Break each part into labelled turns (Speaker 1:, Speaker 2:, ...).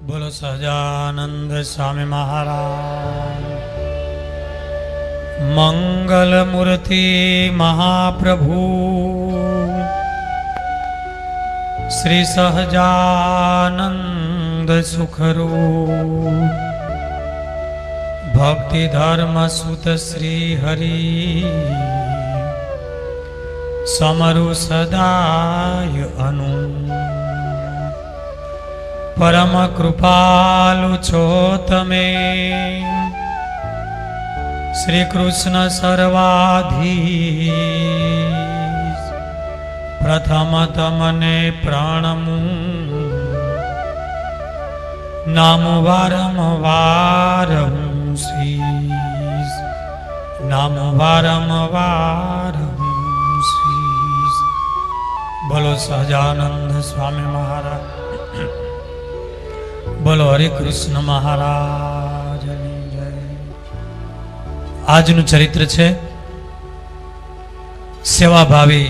Speaker 1: बोलो सहजानंद स्वामी महाराज। मंगल मूर्ति महाप्रभु श्री सहजानंद सुखरूप भक्ति धर्म सुत श्री हरि समरु सदाय अनु परम कृपालु छो तमे श्री कृष्ण सर्वाधीश प्रथम तमने प्राणमु नाम वारंवार शीश नाम वारंवार शीश। बोलो सहजानंद स्वामी महाराज, बोलो हरे कृष्ण महाराज जय। આજનું ચરિત્ર છે સેવાભાવી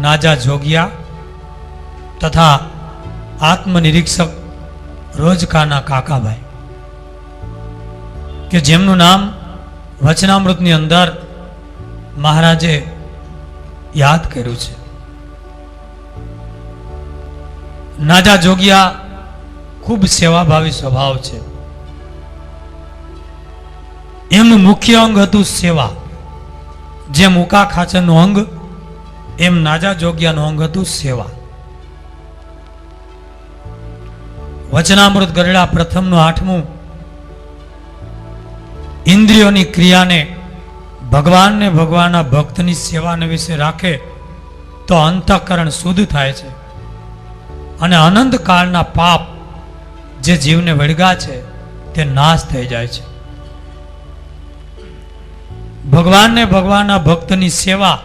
Speaker 1: નાજા જોગિયા તથા આત્મનિરીક્ષક રોજકાના કાકાભાઈ કે જેમનું નામ વચનામૃતની અંદર મહારાજે યાદ કર્યું છે। નાજા જોગિયા ખૂબ સેવાભાવી સ્વભાવ છે। એમનું મુખ્ય અંગ હતું સેવા। જેમ ઉકા ખાચરનું અંગ એમ નાજા જોગિયાનું અંગ હતું સેવા। વચનામૃત ગરડા પ્રથમનું 8મું ઇન્દ્રિયોની ક્રિયાને ભગવાનને ભગવાનના ભક્તની સેવાને વિશે રાખે તો અંતઃકરણ શુદ્ધ થાય છે અને અનંત કાળના પાપ જે જીવને વળગા છે તે નાશ થઈ જાય છે। ભગવાનને ભગવાનના ભક્તની સેવા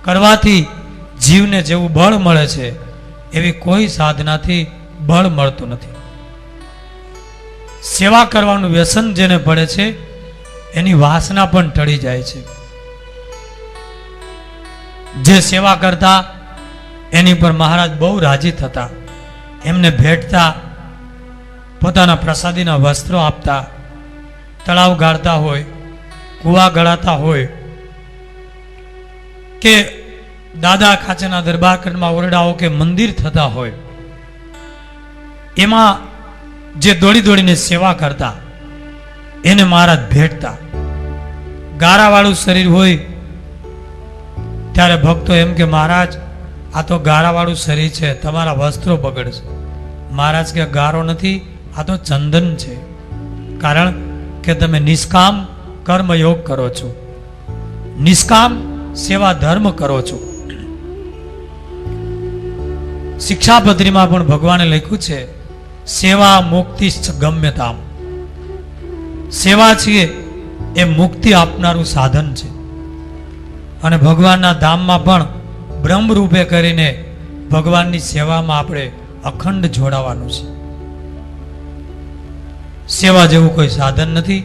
Speaker 1: કરવાથી જીવને જેવું બળ મળે છે એવી કોઈ સાધનાથી બળ મળતું નથી। સેવા કરવાનું વ્યસન જેને પડે છે એની વાસના પણ ટળી જાય છે। જે સેવા કરતા એની પર મહારાજ બહુ રાજી થતા, એમને ભેટતા, પોતાના પ્રસાદીના વસ્ત્રો આપતા, તળાવ ગાળતા હોય, કુવા ગળાતા હોય કે દાદા ખાચરના દરબારખંડમાં ઓરડાઓ કે મંદિર થતા હોય, એમાં જે દોડી દોડીને સેવા કરતા એને મહારાજ ભેટતા। ગારાવાળું શરીર હોય ત્યારે ભક્તો એમ કે મહારાજ આ તો ગારાવાળું શરીર છે, તમારા વસ્ત્રો બગડશે। મહારાજ કે ગારો નથી, આ તો ચંદન છે, કારણ કે તમે નિષ્કામ કર્મ યોગ કરો છો, નિષ્કામ સેવા ધર્મ કરો છો। શિક્ષાપત્રીમાં પણ ભગવાને લખ્યું છે સેવા મુક્તિ ગમ્યતામ। સેવા છે એ મુક્તિ આપનારું સાધન છે અને ભગવાનના ધામમાં પણ બ્રહ્મ રૂપે કરીને ભગવાનની સેવામાં આપણે અખંડ જોડાવાનું છે। સેવા જેવું કોઈ સાધન નથી,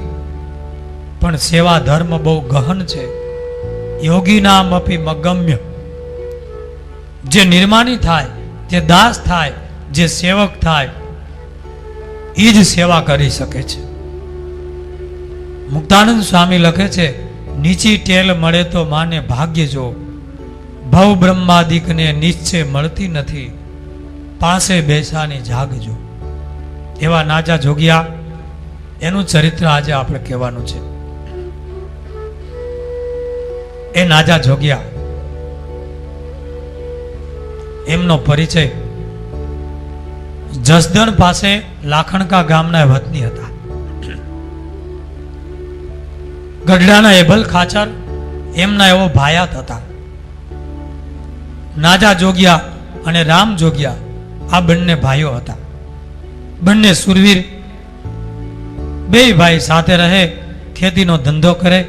Speaker 1: પણ સેવા ધર્મ બહુ ગહન છે। યોગી નામ અપી મગમ્ય, જે નિર્માની થાય, જે દાસ થાય, જે સેવક થાય એ જ સેવા કરી શકે છે। મુક્તાનંદ સ્વામી લખે છે નીચી ટેલ મળે તો માને ભાગ્ય જો, ભવ બ્રહ્માદિકને નિશ્ચય મળતી નથી, પાસે બેસાની જાગજો। એવા નાજા જોગિયા એનું ચરિત્ર આજે આપણે કહેવાનું છે। એ નાજા જોગિયા એમનો પરિચય જસદણ પાસે લાખણકા ગામના વતની હતા। ગઢડાના એભલ ખાચર એમના એવો ભાયાત હતા। નાજા જોગિયા અને રામ જોગિયા આ બંને ભાઈઓ હતા। બંને સુરવીર, બે ભાઈ સાથે રહે, ખેતીનો ધંધો કરે।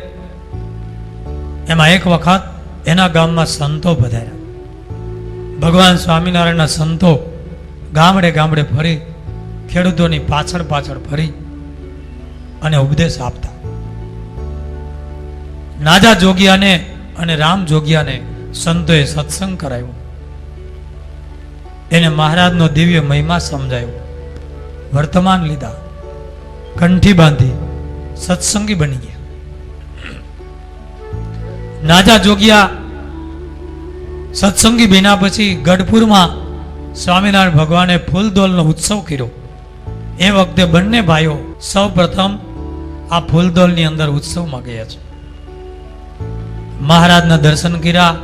Speaker 1: એમાં એક વખત એના ગામમાં સંતો પધાર્યા। ભગવાન સ્વામિનારાયણના સંતો ગામડે ગામડે ફરી, ખેડૂતોની પાછળ પાછળ ફરી અને ઉપદેશ આપતા। નાજા જોગિયાને અને રામ જોગિયાને સંતોએ સત્સંગ કરાવ્યો, એને મહારાજનો દિવ્ય મહિમા સમજાયો, વર્તમાન લીધા, કંઠી બાંધી સત્સંગી બની ગયા. નાજા જોગિયા સત્સંગી બન્યા પછી ગઢપુરમાં સ્વામિનારાયણ ભગવાને ફૂલદોલનો ઉત્સવ કર્યો. એ વખતે બંને ભાઈઓ સૌ પ્રથમ આ ફૂલદોલની અંદર ઉત્સવમાં ગયા છે. મહારાજના દર્શન કર્યા.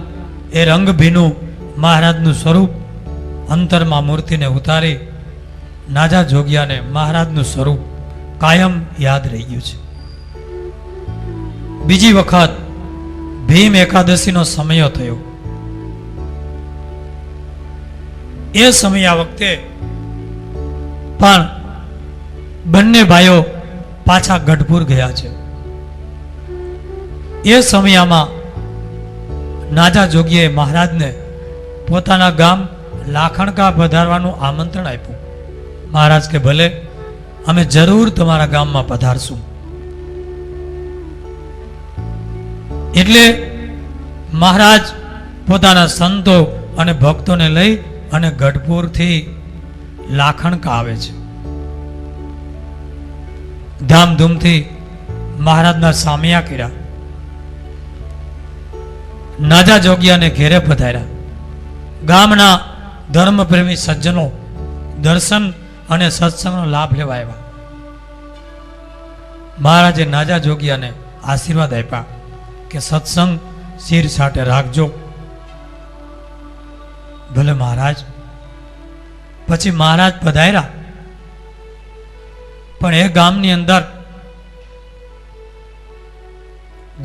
Speaker 1: એ રંગ ભીનું મહારાજનું સ્વરૂપ અંતરમાં મૂર્તિને ઉતારી નાજા જોગિયાને મહારાજનું સ્વરૂપ કાયમ યાદ રહી ગયું છે. બીજી વખત ભીમ એકાદશીનો સમય થયો. એ સમય આ વખતે પણ બંને ભાઈઓ પાછા ગઢપુર ગયા છે. એ સમયમાં નાજા જોગીએ મહારાજને પોતાના ગામ લાખણકા પધારવાનું આમંત્રણ આપ્યું. મહારાજ કે ભલે, અમે જરૂર તમારા ગામમાં પધારશું. એટલે મહારાજ પોતાના સંતો અને ભક્તોને લઈ અને ગઢપુરથી લાખણકા આવે છે. ધામધૂમથી મહારાજના સામિયા કર્યા. નાજા જોગિયાને ઘેરે પધાર્યા. ગામના ધર્મપ્રેમી સજ્જનો દર્શન અને સત્સંગનો લાભ લેવા આવ્યા. મહારાજે નાજા જોગિયાને આશીર્વાદ આપ્યા કે સત્સંગ શિર સાથે રાખજો. ભલે મહારાજ. પછી મહારાજ પધાર્યા. પણ એ ગામની અંદર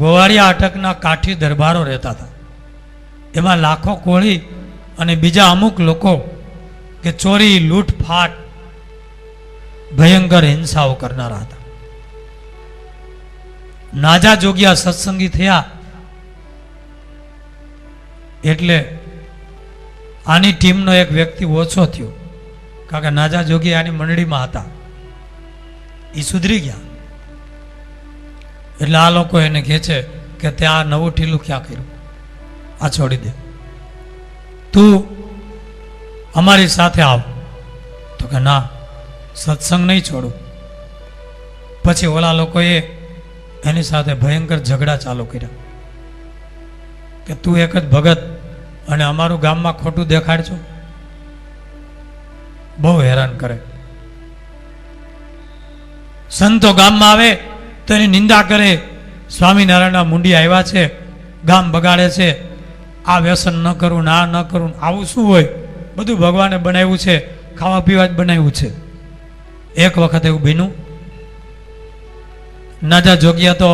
Speaker 1: ગોવાળિયા અટકના કાઠી દરબારો રહેતા હતા. એમાં લાખો કોળી અને બીજા અમુક લોકો કે ચોરી, લૂંટફાટ, ભયંકર હિંસાઓ કરનારા હતા. નાજા જોગિયા સત્સંગી થયા એટલે આની ટીમનો એક વ્યક્તિ ઓછો થયો. કારણ કે નાજા જોગી આની મંડળીમાં હતા. એ સુધરી ગયા. એટલે આ લોકો એને કહે છે કે ત્યાં નવું ઢીલું ક્યાં કર્યું, આ છોડી દે, તું અમારી સાથે આવ. તો કે ના, સત્સંગ નહીં છોડું. પછી ઓલા લોકોએ એની સાથે ભયંકર ઝઘડા ચાલુ કર્યા કે તું એક જ ભગત અને અમારું ગામમાં ખોટું દેખાડજો. બહુ હેરાન કરે. સંતો ગામમાં આવે તો એની નિંદા કરે. સ્વામિનારાયણના મુંડી આવ્યા છે, ગામ બગાડે છે, આ વ્યસન ન કરવું, આ ન કરવું, આવું શું હોય, બધું ભગવાને બનાવ્યું છે, ખાવા પીવા જ બનાવ્યું છે. એક વખત એવું બન્યું. નાજા જોગિયા તો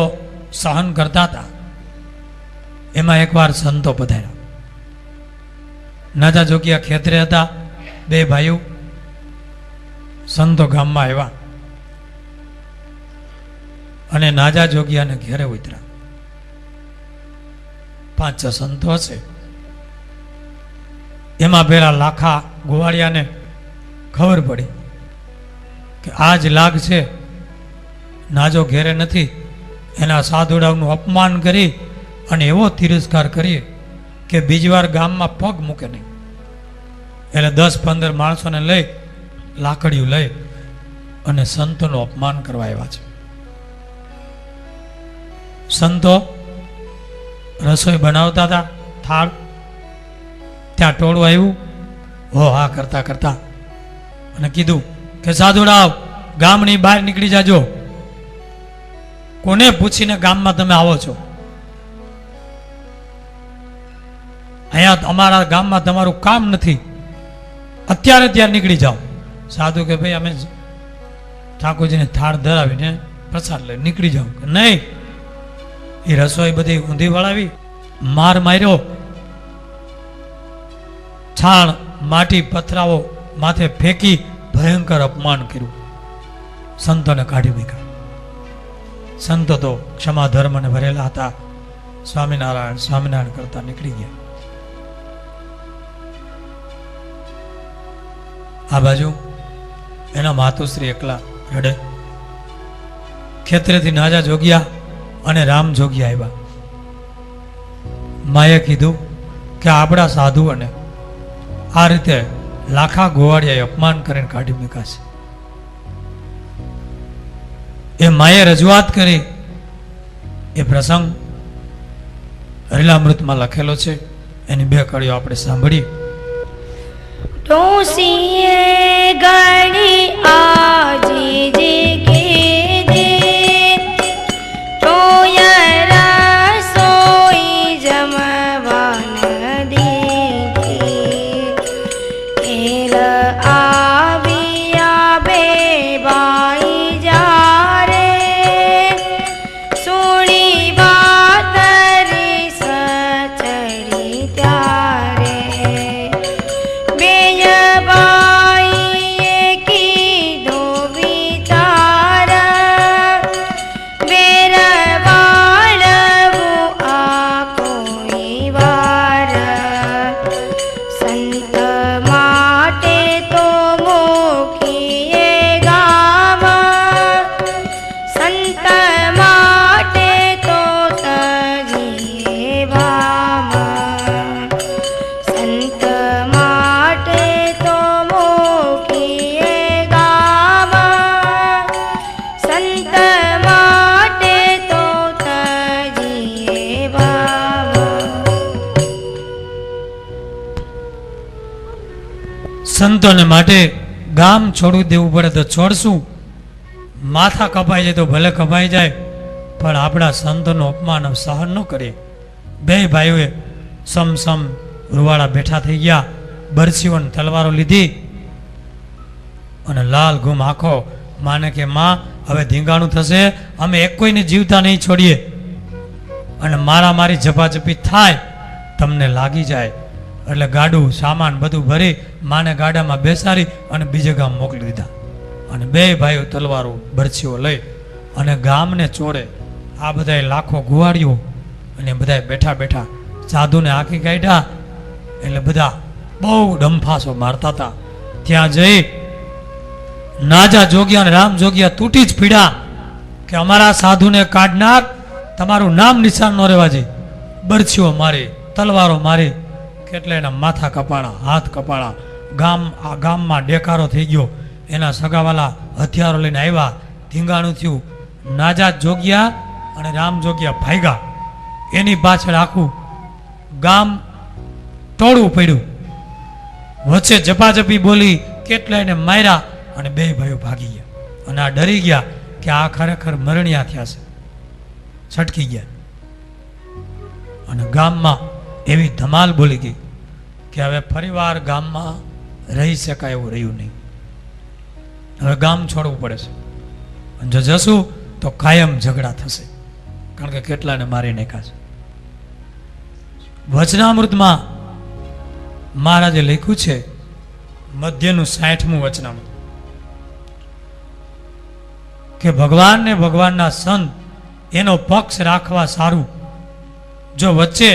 Speaker 1: સહન કરતા હતા. એમાં એકવાર સંતો પધાર્યા. નાજા જોગિયા ખેતરે હતા. બે ભાઈઓ સંતો ગામમાં આવ્યા અને નાજા જોગિયાને ઘેરે ઉતર્યા. 5-6 સંતો હશે. એમાં પેલા લાખા ગોવાળિયાને ખબર પડી કે આ જ લાગ છે, નાજો ઘેરે નથી. એના સાધુડાવનું અપમાન કરી અને એવો તિરસ્કાર કરીએ કે બીજી વાર ગામમાં પગ મૂકે નહીં. એટલે 10-15 માણસોને લઈ લાકડીઓ લઈ અને સંતોનું અપમાન કરવા આવ્યા છે. સંતો રસોઈ બનાવતા હતા, થાળ. ત્યાં ટોળું આવ્યું, હો હા કરતા કરતા, અને કીધું કે સાધુડાવ, ગામની બહાર નીકળી જાજો. કોને પૂછીને ગામમાં તમે આવો છો? અહીંયા અમારા ગામમાં તમારું કામ નથી, અત્યારે ત્યાં નીકળી જાઓ. સાધુ કે ભાઈ અમે ઠાકોરજીને થાળ ધરાવીને પ્રસાદ લઈ નીકળી જાઓ. નહીં, એ રસોઈ બધી ઊંધી વળાવી, માર માર્યો, છાણ માટી પથરાવો માથે ફેંકી ભયંકર અપમાન કર્યું. સંતોને કાઢી મૂક્યા. સંતો તો ક્ષમા ધર્મને ભરેલા હતા. સ્વામિનારાયણ સ્વામિનારાયણ કરતા નીકળી ગયા. આ બાજુ એના માતુશ્રી એકલા રડે. ખેતરેથી નાજા જોગિયા અને રામ જોગિયા આવ્યા. માએ કીધું કે આપણા સાધુઓને આ રીતે લાખા ગોવાળિયાએ અપમાન કરીને કાઢી મૂક્યા છે. એ માએ રજૂઆત કરી એ પ્રસંગ હરિલામૃતમાં લખેલો છે. એની બે કડીઓ આપણે સાંભળીએ.
Speaker 2: ડોસીએ ગણી આજી જે કીધે તોય રસોઈ જમવાન દીધી એલ આવ્યા બે બાઈ જારે સુણી વાત રી સચડી ત્યારે બેયબાઈએ કીધો વિચાર વેરવાળવું આ કોઈ વાર સંત માટે તો મૂકીએ ગામ સંત માટે તો તજીએ વામ સંત માટે તો મૂકીએ ગામ સંત માટે તો તજીએ વામ.
Speaker 1: સંતોને માટે ગામ છોડવું દેવું પડે તો છોડશું, માથા કપાઈ જાય તો ભલે કપાઈ જાય, પણ આપણા સંતોનું અપમાન સહન ન કરીએ. બે ભાઈઓએ સમસમ રૂવાડા બેઠા થઈ ગયા, બરછીઓને તલવારો લીધી અને લાલ ગુમ આંખો માને કે માં હવે ધીંગાણું થશે, અમે એક કોઈને જીવતા નહીં છોડીએ અને મારા મારી ઝપાઝપી થાય તમને લાગી જાય. એટલે ગાડું સામાન બધું ભરી માને ગાડામાં બેસાડી અને બીજે ગામ મોકલી દીધા. અને બે ભાઈઓ તલવારો બરછીઓ લઈ અને ગામને ચોરે આ બધાએ લાખો ગુવાડીઓ અને બધાએ બેઠા બેઠા સાધુને આંખી કાઢ્યા. એટલે બધા બહુ ડંફાસો મારતા હતા. ત્યાં જઈ નાજા જોગ્યા અને રામ જોગ્યા તૂટી જ પીડ્યા કે અમારા સાધુને કાઢ નાખ, તમારું નામ નિશાન ન રહેવા જોઈએ. બરછીઓ મારી, તલવારો મારી, કેટલા એના માથા કપાળા, હાથ કપાળા. આ ગામમાં ડેકારો થઈ ગયો. એના સગાવાલા હથિયારો લઈને આવ્યા, ધીંગાણું થયું. નાજા જોગ્યા અને રામ જોગ્યા ભાગ્યા. એની પાછળ આખું ગામ ટોળું પડ્યું. વચ્ચે ઝપાઝપી બોલી, કેટલા એને માર્યા અને બે ભાઈઓ ભાગી ગયા. અને આ ડરી ગયા કે આ ખરેખર મરણિયા થયા છે, છટકી ગયા. અને ગામમાં એવી ધમાલ બોલી ગઈ કે હવે ફરીવાર ગામમાં રહી શકાય એવું રહ્યું નહીં. હવે ગામ છોડવું પડે છે. અને જો જશું તો કાયમ ઝઘડા થશે, કારણ કે કેટલાને મારી નાખ્યા છે. વચનામૃતમાં મહારાજે લખ્યું છે, મધ્યનું 60મું વચનામૃત, કે ભગવાન ને ભગવાનના સંત એનો પક્ષ રાખવા સારું. જો વચ્ચે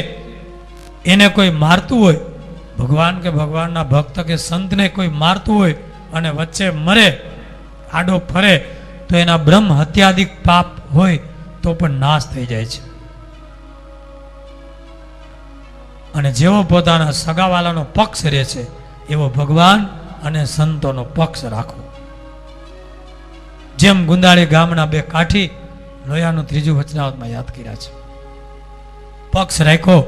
Speaker 1: એને કોઈ મારતું હોય, ભગવાન કે ભગવાનના ભક્ત કે સંતને કોઈ મારતું હોય અને વચ્ચે મરે, આડો ફરે, તો એના બ્રહ્મ હત્યાદિક પાપ હોય તો પણ નાશ થઈ જાય છે. અને જેવો પોતાના સગાવાલાનો પક્ષ રહે છે એવો ભગવાન અને સંતોનો પક્ષ રાખવો. જેમ ગુંદાળી ગામના બે કાઠી લોયાનું 3જું વચનામૃતમાં યાદ કર્યા છે. પક્ષ રાખ્યો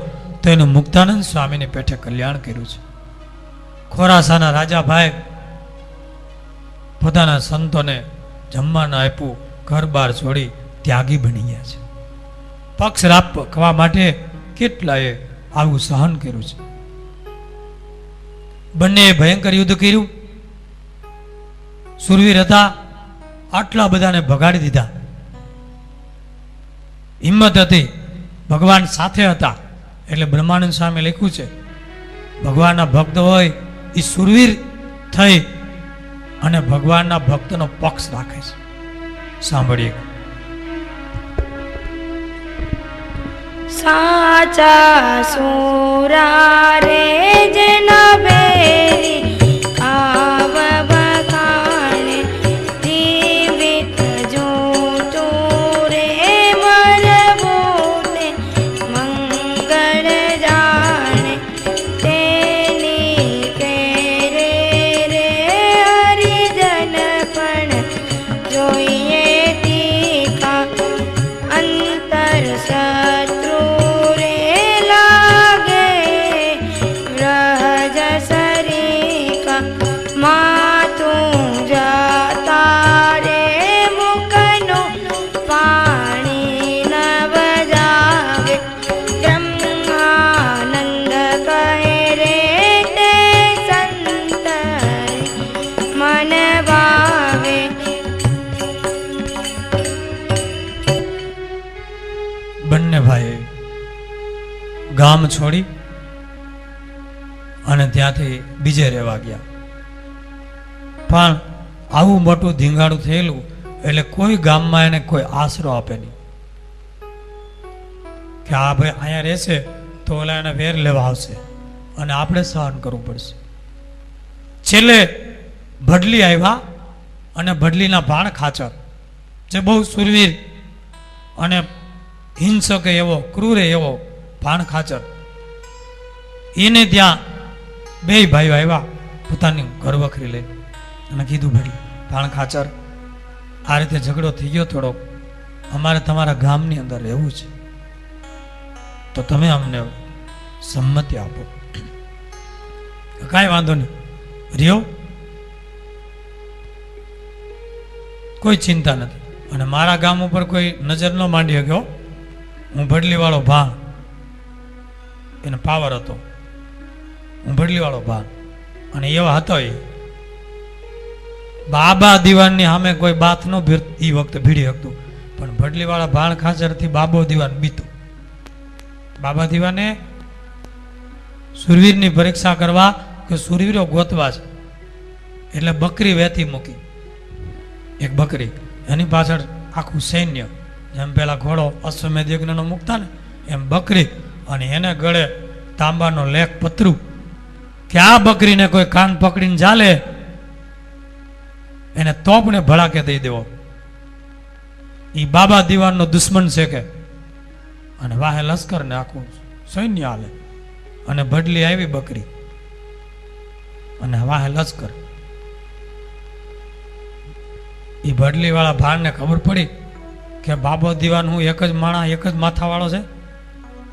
Speaker 1: તો એનું મુક્તાનંદ સ્વામીની પેઠે કલ્યાણ કર્યું છે. ખોરાસાના રાજાભાઈ પોતાના સંતોને જમવા ન આપ્યું, ઘર બાર છોડી ત્યાગી બની ગયા છે. પક્ષ રાખવા માટે કેટલાએ આવું સહન કર્યું છે. બંને ભયંકર યુદ્ધ કર્યું, સુરવીર હતા, આટલા બધાને ભગાડી દીધા. હિંમત હતી, ભગવાન સાથે હતા. એટલે બ્રહ્માનંદ સ્વામી લખ્યું છે, ભગવાનના ભક્ત હોય એ સુરવીર થઈ અને ભગવાનના ભક્તનો પક્ષ રાખે છે. સાંભળીએ.
Speaker 2: સાચા સુરા રે જેના બેરી આવ બખાણે જીવિત જોતો રે મરબોને મંગળ જાણે તેની કેરે રે હરિજન પણ જોઈએ તી
Speaker 1: ગામ છોડી અને ત્યાંથી બીજે રહેવા ગયા. પણ આવું મોટું ધીંગાણું થયેલું એટલે કોઈ ગામમાં એને કોઈ આશરો આપે નહીં કે આ ભાઈ અહીંયા રહેશે તો ઓલા એને વેર લેવા આવશે અને આપણે સહન કરવું પડશે. છેલ્લે ભડલી આવ્યા અને ભડલીના ભાણ ખાચર જે બહુ સુરવીર અને હિંસક એવો ક્રૂર એવો ભાણ ખાચર, એને ત્યાં બે ભાઈઓ આવ્યા પોતાની ઘરવખરી લઈને અને કીધું ભડલી ભાણ ખાચર આ રીતે ઝઘડો થઈ ગયો થોડોક, અમારે તમારા ગામની અંદર રહેવું છે તો તમે અમને સંમતિ આપો. કાંઈ વાંધો નહીં, રહ્યો, કોઈ ચિંતા નથી. અને મારા ગામ ઉપર કોઈ નજર ન માંડી શક્યો. હું ભડલી વાળો ભાણ, એને પાવર હતો, હું ભડલી વાળો ભાણ અને એવા હતો એ બાબા દીવાનની સામે કોઈ બાત ન એ વખતે ભીડી શકતું, પણ ભડલી વાળા ભાણ ખાચરથી બાબો દીવાન બીતો. બાબા દીવાને સુરવીરની પરીક્ષા કરવા કે સુરવીરો ગોતવા છે એટલે બકરી વેતી મૂકી, એક બકરી, એની પાછળ આખું સૈન્ય, જેમ પેલા ઘોડો અશ્વમેધ યજ્ઞનો મૂકતા ને એમ બકરી, અને એને ગળે તાંબાનો લેખ પતરું કે આ બકરીને કોઈ કાન પકડીને ચાલે એને તોપને ભડાકે દઈ દેવો. એ બાબા દીવાનનો દુશ્મન છે કે, અને વાહે લશ્કર ને આખું સૈન્ય હાલે, અને ભડલી આવી બકરી અને વાહે લશ્કર. એ ભડલી વાળા ભાણને ખબર પડી કે બાબો દીવાન હું એક જ માણા એક જ માથા વાળો છે,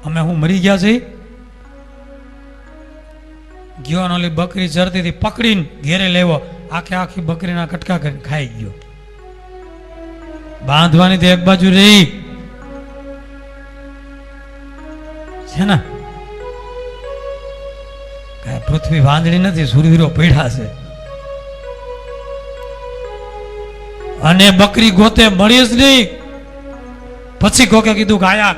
Speaker 1: અમે હું મરી ગયા છે. ગયો ઓલી બકરી ચરતી હતી પકડીને ઘેરે લેવો, આખે આખી બકરીના કટકા કરીને ખાઈ ગયો. બાંધવાની તો એક બાજુ રહી છે ને, કઈ પૃથ્વી વાંદળી નથી, સુરવીરો પડ્યા છે. અને બકરી ગોતે મળી જ નહીં. પછી કોકે કીધું કે આયા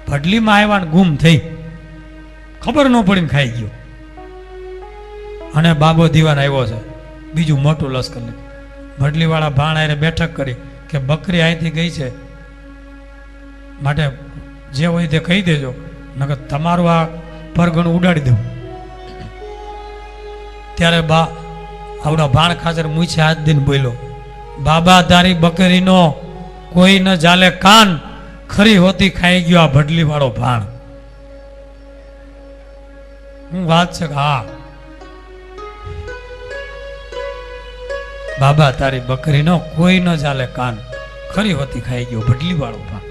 Speaker 1: ભડલીમાં આવ્યા ને ગુમ થઈ, ખબર ન પડીને ખાઈ ગયો. અને બાબો દીવાન આવ્યો છે, બીજું મોટું લશ્કર લઈ. ભડલી વાળા ભાણ આરે બેઠક કરી કે બકરી અહીંથી ગઈ છે, માટે જે હોય તે કહી દેજો, નકર તમારું આ પરગણું ઉડાડી દઉં. ત્યારે આવડા ભાણ ખાચર મૂછે હાથ દઈને બોલ્યો, બાબા તારી બકરીનો કોઈ ન જાલે કાન, ખરી હોતી ખાઈ ગયો આ ભડલી વાળો ભાણ. હું વાત છે કે હા બાબા તારી બકરીનો કોઈ ન ચાલે કાન, ખરી હોતી ખાઈ ગયો ભડલી વાળો ભાણ.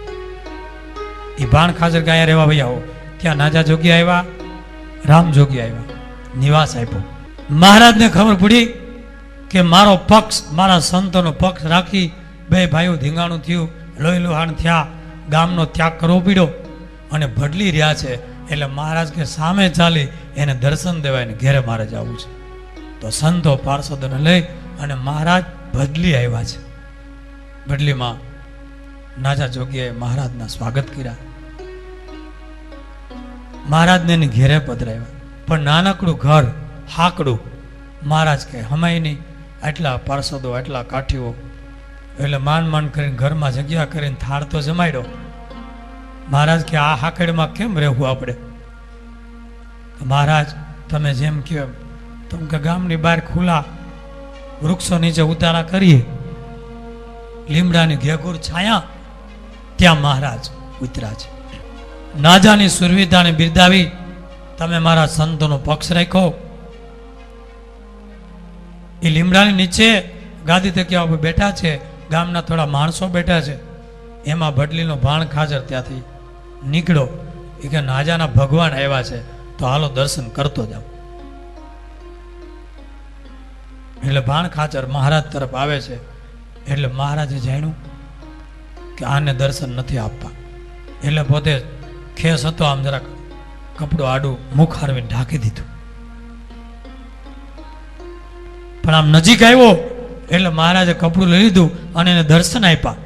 Speaker 1: એ ભાણ ખાચર ગયા રહેવા ભાઈ આવો. ત્યાં નાજા જોગી આવ્યા, રામ જોગી આવ્યા, નિવાસ આપ્યો. મહારાજને ખબર પડી કે મારો પક્ષ, મારા સંતોનો પક્ષ રાખી બે ભાઈઓ ધીંગાણું થયું, લોહી લુહાણ થયા, ગામનો ત્યાગ કરવો પડ્યો અને ભડલી રહ્યા છે. એટલે મહારાજ કે સામે ચાલી એને દર્શન દેવાય ને ઘેરે મારે જવું છે. તો સંતો પાર્ષદોને લઈ અને મહારાજ ભડલી આવ્યા છે. ભડલીમાં નાજા જોગીએ મહારાજના સ્વાગત કર્યા, મહારાજને એની ઘેરે પધરાવ્યા. પણ નાનકડું ઘર, હાકડું. મહારાજ કે હમાય નહીં, આટલા પાર્ષદો, આટલા કાઠીઓ, એટલે માંડ માંડ કરીને ઘરમાં જગ્યા કરીને થાળ તો જમાડ્યો. મહારાજ કે આ હાકડમાં કેમ રહેવું આપણે? મહારાજ તમે જેમ કહો તમે કે ગામની બહાર ખુલ્લા વૃક્ષો નીચે ઉતારા કરીએ, લીમડાની ઘેઘૂર છાયા, ત્યાં મહારાજ ઉતર્યા છે. નાજાની સુરવીરતાને બિરદાવી તમે મારા સંતોનો પક્ષ રાખ્યો. એ લીમડાની નીચે ગાદી તકિયા ઉપર બેઠા છે, ગામના થોડા માણસો બેઠા છે. એમાં ભડલીનો ભાણ ખાચર ત્યાંથી નીકળ્યો. એ કે નાજાના ભગવાન આવ્યા છે તો હાલો દર્શન કરતો જાવ. એટલે ભાણ ખાચર મહારાજ તરફ આવે છે. એટલે મહારાજે જાણ્યું કે આને દર્શન નથી આપવા, એટલે પોતે ખેસ હતો, આમ જરાક કપડું આડું મુખ હારવીને ઢાંકી દીધું. પણ આમ નજીક આવ્યો એટલે મહારાજે કપડું લઈ લીધું અને એને દર્શન આપ્યા,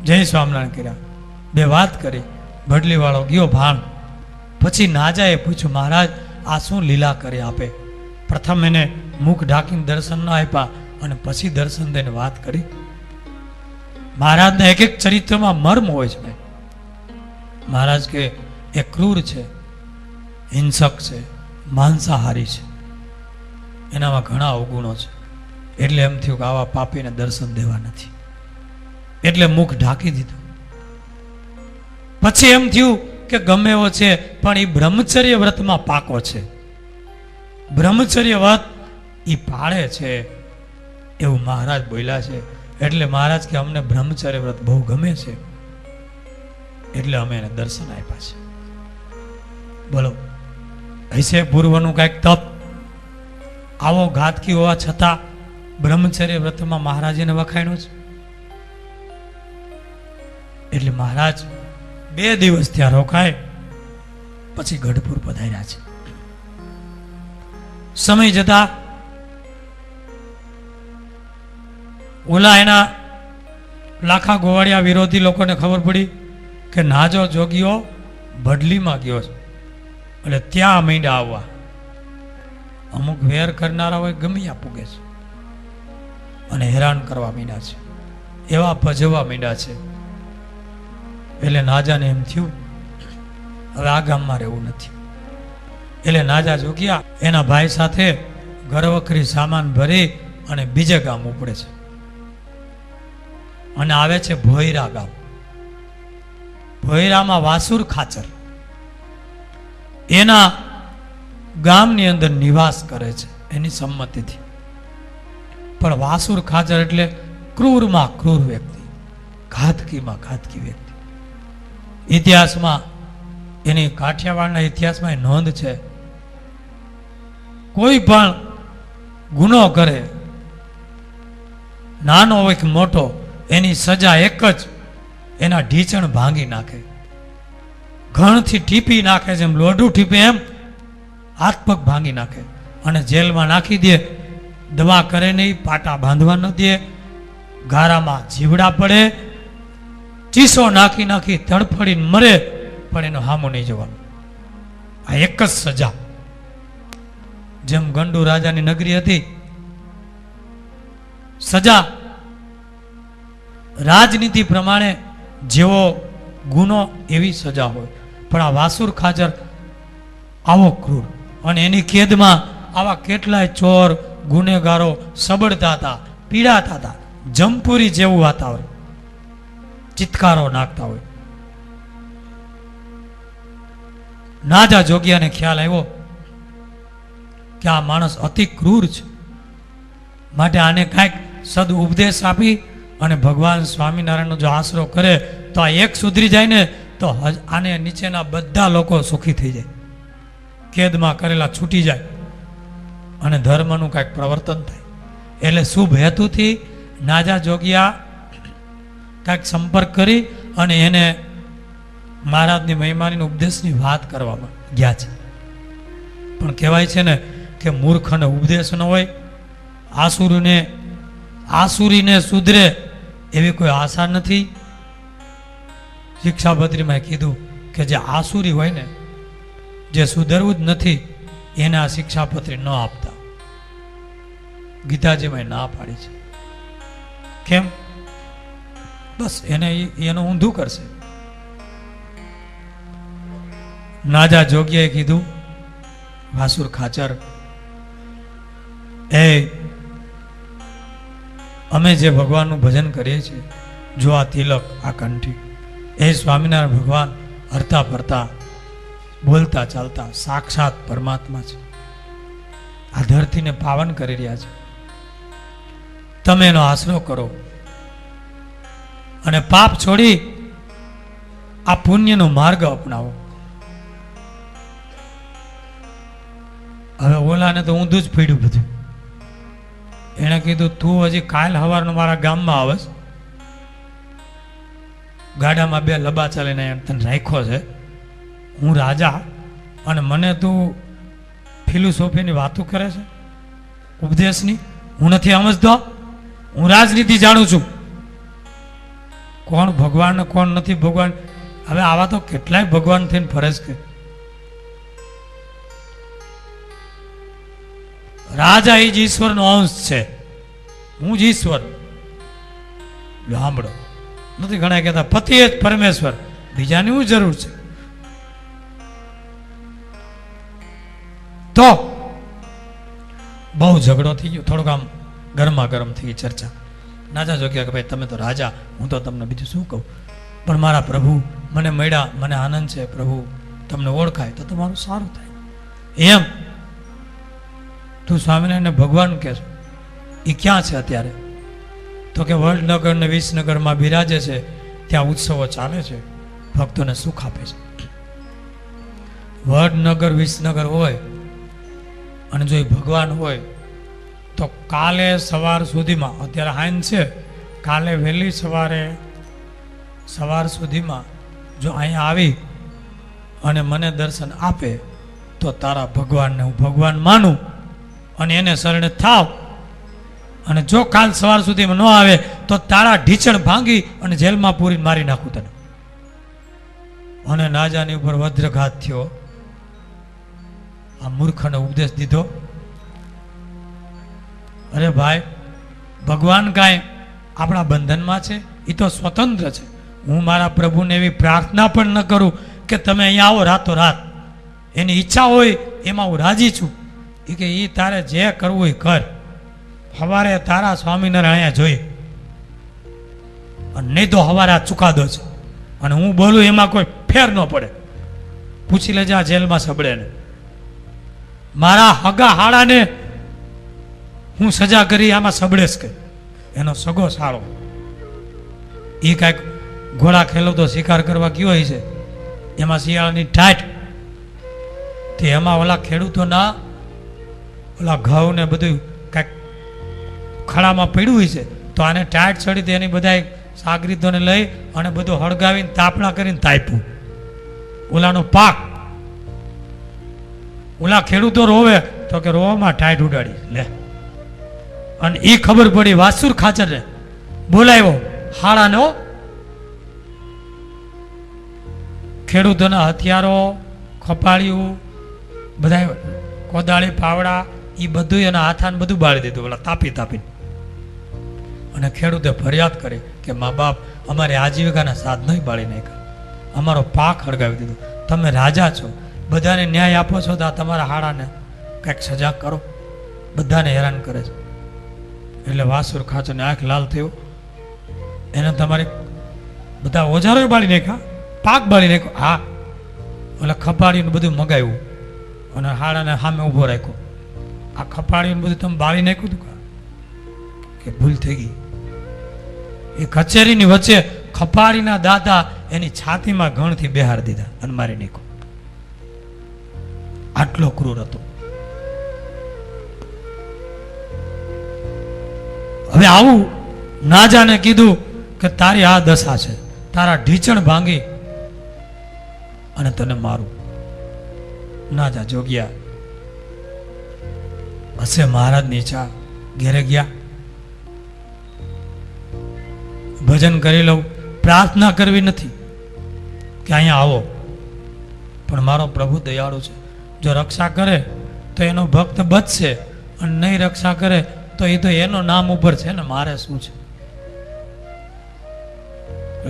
Speaker 1: જય સ્વામિનારાયણ કર્યા, બે વાત કરી. ભડલી વાળો ગયો ભાણ પછી નાજાએ પૂછ્યું, મહારાજ આ શું લીલા કરી આપે? પ્રથમ એને મુખ ઢાંકીને દર્શન ન આપ્યા અને પછી દર્શન દઈને વાત કરી. મહારાજના એક એક ચરિત્રમાં મર્મ હોય છે. મહારાજ કે એ ક્રૂર છે, હિંસક છે, માંસાહારી છે, એનામાં ઘણા અવગુણો છે. એટલે એમ થયું કે આવા પાપીને દર્શન દેવા નથી, એટલે મુખ ઢાંકી દીધું. પછી એમ થયું કે ગમે એવો છે પણ એ બ્રહ્મચર્ય વ્રતમાં પાકો છે, બ્રહ્મચર્ય વ્રત એ પાળે છે એવું મહારાજ બોલ્યા છે. એટલે મહારાજ કે અમને બ્રહ્મચર્ય વ્રત બહુ ગમે છે, એટલે અમે એને દર્શન આપ્યા છે. બોલો, હશે પૂર્વનું કાંઈક તપ? આવો ઘાતકી હોવા છતાં બ્રહ્મચર્ય વ્રતમાં મહારાજને વખાણ્યું છે. એટલે મહારાજ 2 દિવસ ત્યાં રોકાય પછી ગઢપુર પધાર્યા છે. સમય જતા ઓલા એના લાખા ગોવાળિયા વિરોધી લોકોને ખબર પડી કે નાજો જોગીઓ ભડલીમાં ગયો છે, એટલે ત્યાં માંડ્યા આવવા. અમુક વેર કરનારા હોય ગમ્યા પૂગે છે અને હેરાન કરવા માંડ્યા છે, એવા પજવવા માંડ્યા છે. એટલે નાજાને એમ થયું હવે આ ગામમાં રહેવું નથી. એટલે નાજા જોગ્યા એના ભાઈ સાથે ઘરવખરી સામાન ભરી અને બીજે ગામ ઉપડે છે અને આવે છે ભોયરા ગામ. ભોયરામાં વાસુર ખાચર એના ગામની અંદર નિવાસ કરે છે એની સંમતિથી. પણ વાસુર ખાચર એટલે ક્રૂરમાં ક્રૂર વ્યક્તિ, ઘાતકીમાં ઘાતકી વ્યક્તિ. ઇતિહાસમાં એની કાઠિયાવાડના ઇતિહાસમાં એ નોંધ છે, કોઈ પણ ગુનો કરે નાનો હોય કે મોટો, એની સજા એક જ, એના ઢીચણ ભાંગી નાખે, ઘણથી ટીપી નાખે, જેમ લોઢું ટીપે એમ હાથ પગ ભાંગી નાખે અને જેલમાં નાખી દે. દવા કરે નહીં, પાટા બાંધવા ન દે, ગારામાં જીવડા પડે, ચીસો નાખી નાખી તડફડીને મરે, પણ એનો હામો નહીં જોવાનો. આ એક જ સજા. જેમ ગંડુ રાજાની નગરી હતી, સજા રાજનીતિ પ્રમાણે જેવો ગુનો એવી સજા હોય. પણ આ વાસુર ખાચર આવો ક્રૂર, અને એની કેદમાં આવા કેટલાય ચોર ગુનેગારો સબડતા હતા, પીડાતા હતા, જમપુરી જેવું વાતાવરણ, ચિત્કારો નાખતા હોય. નાજા જોગિયાને ખ્યાલ આવ્યો કે આ માણસ અતિ ક્રૂર છે, માટે આને કાંઈક સદ ઉપદેશ આપી અને ભગવાન સ્વામિનારાયણનો જો આશરો કરે તો આ એક સુધરી જાય ને તો આને નીચેના બધા લોકો સુખી થઈ જાય, કેદમાં કરેલા છૂટી જાય અને ધર્મનું કાંઈક પ્રવર્તન થાય. એટલે શુભ હેતુથી નાજા જોગિયા કાંઈક સંપર્ક કરી અને એને મહારાજની મહિમાની ઉપદેશની વાત કરવામાં ગયા છે. પણ કહેવાય છે ને કે મૂર્ખને ઉપદેશ ન હોય, આસુરીને સુધરે એવી કોઈ આશા નથી. શિક્ષાપત્રીમાં કીધું કે જે આસુરી હોય ને, જે સુધરવું જ નથી, એને આ શિક્ષાપત્રી ન આપતા. ગીતાજીમાં ના પાડી છે. કેમ? બસ એને એનું ઊંધું કરશે. નાજા જોગીએ કીધું, વાસુર ખાચર, અમે જે ભગવાનનું ભજન કરીએ છીએ, જો આ તિલક, આ કંઠી, એ સ્વામિનારાયણ ભગવાન હરતા ફરતા, બોલતા ચાલતા સાક્ષાત પરમાત્મા છે. આ ધરતીને પાવન કરી રહ્યા છે. તમે એનો આશરો કરો અને પાપ છોડી આ પુણ્યનો માર્ગ અપનાવો. હવે ઓલાને તો ઊંધું જ પીડ્યું બધું. એણે કીધું, તું હજી કાલ સવારનો મારા ગામમાં આવસ, ગાડામાં 2 લબા ચાલીને તને રાખ્યો છે, હું રાજા, અને મને તું ફિલોસોફીની વાતો કરે છે, ઉપદેશની? હું નથી સમજતો, હું રાજનીતિ જાણું છું, કોણ ભગવાન ને કોણ નથી ભગવાન. હવે આવા તો કેટલાય ભગવાન થઈને ફરે છે. રાજા એ જ ઈશ્વરનો અંશ છે, હું જ ઈશ્વર. સાંભળો, નથી ઘણા કહેતા પતિ જ પરમેશ્વર, બીજાની શું જરૂર છે? તો બહુ ઝઘડો થઈ ગયો, થોડોક આમ ગરમા ગરમ થઈ ગઈ ચર્ચા. નાજા જોગ્યા કે ભાઈ તમે તો રાજા, હું તો તમને બીજું શું કહું, પણ મારા પ્રભુ મને મળ્યા, મને આનંદ છે, પ્રભુ તમને ઓળખાય તો તમારું સારું થાય. એમ તું સ્વામિનારાયણ ભગવાન કે એ ક્યાં છે અત્યારે? તો કે વડનગર ને વિસનગરમાં બિરાજે છે, ત્યાં ઉત્સવો ચાલે છે, ભક્તોને સુખ આપે છે. વડનગર વિસનગર હોય અને જો એ ભગવાન હોય તો કાલે સવાર સુધીમાં, અત્યારે હાઈન છે, કાલે વહેલી સવાર સુધીમાં જો અહીંયા આવી અને મને દર્શન આપે તો તારા ભગવાનને હું ભગવાન માનું અને એને શરણે થાવ. અને જો કાલ સવાર સુધીમાં ન આવે તો તારા ઢીચણ ભાંગી અને જેલમાં પૂરીને મારી નાખું તને. અને નાજાની ઉપર વજ્રઘાત થયો. આ મૂર્ખને ઉપદેશ દીધો. અરે ભાઈ, ભગવાન કાંઈ આપણા બંધનમાં છે? એ તો સ્વતંત્ર છે. હું મારા પ્રભુને એવી પ્રાર્થના પણ ન કરું કે તમે અહીંયા આવો રાતો રાત. એની ઈચ્છા હોય એમાં હું રાજી છું. એ કે એ તારે જે કરવું એ કર, સવારે તારા સ્વામિનારાયણ અહીંયા જોઈએ, અને નહીં તો સવારે આ ચુકાદો છે, અને હું બોલું એમાં કોઈ ફેર ન પડે. પૂછી લેજે આ જેલમાં સબડે ને, મારા હગા હાડાને હું સજા કરી આમાં સબડેશ કે એનો સગો સારો. એ કાંઈક ઘોડા ખેલવતો શિકાર કરવા ગયો હોય છે, એમાં શિયાળાની ટાઈટ તે એમાં ઓલા ખેડૂતોના ઓલા ઘઉં ને બધું કાંઈક ખડામાં પડ્યું હોય છે, તો આને ટાઈટ ચડી તો એની બધા સાગરીતોને લઈ અને બધું હળગાવીને તાપણા કરીને તાપ્યું. ઓલાનો પાક, ઓલા ખેડૂતો રોવે તો કે રોવામાં ટાઈટ ઉડાડી લે. અને એ ખબર પડી વાસુર ખાચરને બોલાવ્યો હાડાનો. ખેડૂતોના હથિયારો, ખપાળિયું, બધા કોદાળી, પાવડા, એ બધું એના હાથાને બધું બાળી દીધું ઓલા તાપી તાપીને. અને ખેડૂતે ફરિયાદ કરી કે મા બાપ અમારે આજીવિકાના સાધનો બાળી નાખ્યા, અમારો પાક હળગાવી દીધો, તમે રાજા છો, બધાને ન્યાય આપો છો તો આ તમારા હાડાને કંઈક સજા કરો, બધાને હેરાન કરે છે. એટલે વાસુર ખાચરને આંખ લાલ થયો. એને તમારે બધા ઓજારો બાળી નાખ્યા, પાક બાળી નાખ્યો. હા, એટલે ખપાડીને બધું મગાવ્યું અને હાડાને સામે ઊભો રાખ્યો. આ ખપાડીને બધું તમે બાળી નાખ્યું હતું કે ભૂલ થઈ ગઈ? એ કચેરીની વચ્ચે ખપાડીના દાદા એની છાતીમાં ગણથી બેહાર દીધા અને મારી નાખ્યો. આટલો ક્રૂર હતો. હવે આવું નાજાને કીધું કે તારી આ દશા છે, તારા ઢીચણ ભાંગી અને તને મારું. નાજા જોગ્યા હશે મહારાજ નીચા ઘેરે ગયા. ભજન કરી લઉં, પ્રાર્થના કરવી નથી કે અહીંયા આવો, પણ મારો પ્રભુ દયાળુ છે, જો રક્ષા કરે તો એનો ભક્ત બચશે, અને નહીં રક્ષા કરે તો એ તો એનો નામ ઉપર છે ને, મારે શું છે?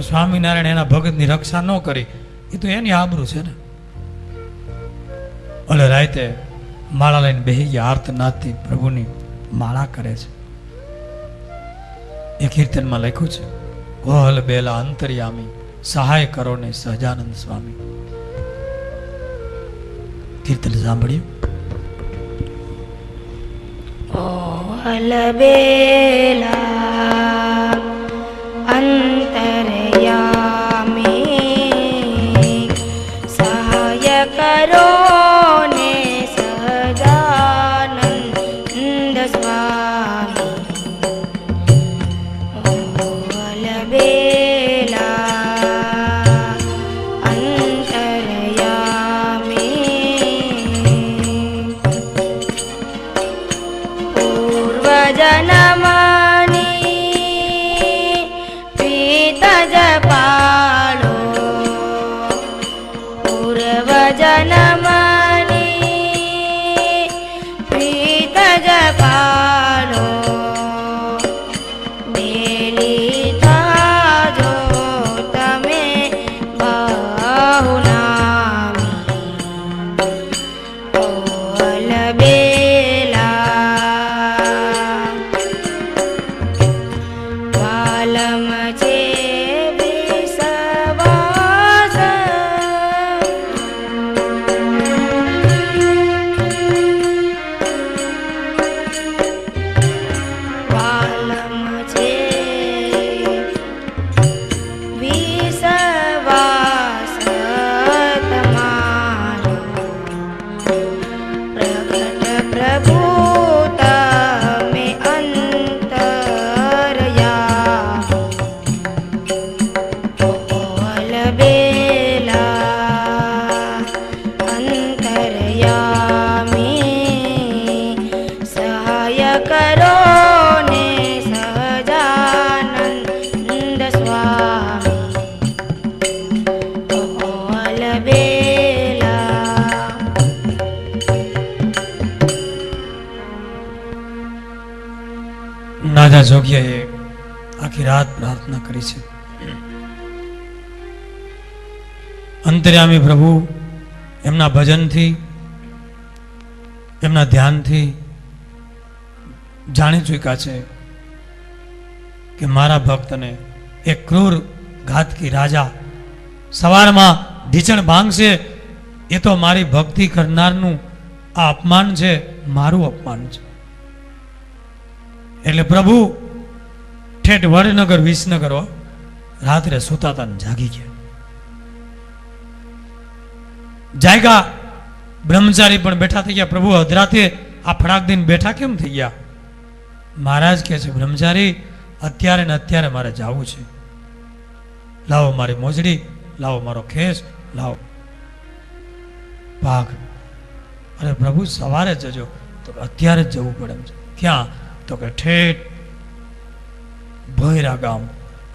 Speaker 1: સ્વામિનારાયણ એના ભગતની રક્ષા ન કરી એ તો એની આબરૂ છે ને. ઓલે રાતે માળા લઈને બેહી ગયા, આર્તનાદથી પ્રભુની માળા કરે છે. એ કીર્તનમાં લખ્યું છે, ઓહલ બેલા અંતર્યામી સહાય કરો ને સહજાનંદ સ્વામી. કીર્તન સાંભળ્યું?
Speaker 2: ઓહલ બેલા અંતર્યામી સહાય કરો ને સહજાનંદ સ્વામી. ઓહલ બેલા અંતર્યામી પૂર્વજન્મની વાલમ છે વિશ્વાસ વાલમ છે વિશ્વાસ તમારો પ્રગટ પ્રભુ તમે અંતરયા ઓલ બેલા અંતરયામી સહાય કરો ને સહજાનંદ સ્વામી ઓલ બેલા
Speaker 1: નાદા જોગીએ આખી રાત પ્રાર્થના કરી છે. અંતર્યામી પ્રભુ એમના ભજનથી એમના ધ્યાનથી જાણી ચૂક્યા છે કે મારા ભક્તને એક ક્રૂર ઘાતકી રાજા સવારમાં ઢીચણ ભાંગશે એ તો મારી ભક્તિ કરનારનું આ અપમાન છે, મારું અપમાન છે. એટલે પ્રભુ ઠેઠ વડનગર વિસનગર રાત્રે સુતાતા જાગી ગયા. જાગ્યા બ્રહ્મચારી પણ બેઠા થઈ ગયા. પ્રભુ અધરાતે આ ફડાક દઈને બેઠા કેમ થઈ ગયા? મહારાજ કહે છે, બ્રહ્મચારી અત્યારે ને અત્યારે મારે જવું છે. લાવો મારી મોજડી, લાવો મારો ખેસ, લાવો પાઘ. અરે પ્રભુ સવારે જજો. તો અત્યારે જ જવું પડે એમ છે. ક્યાં? તો કે ઠેઠ ભોયરા ગામ.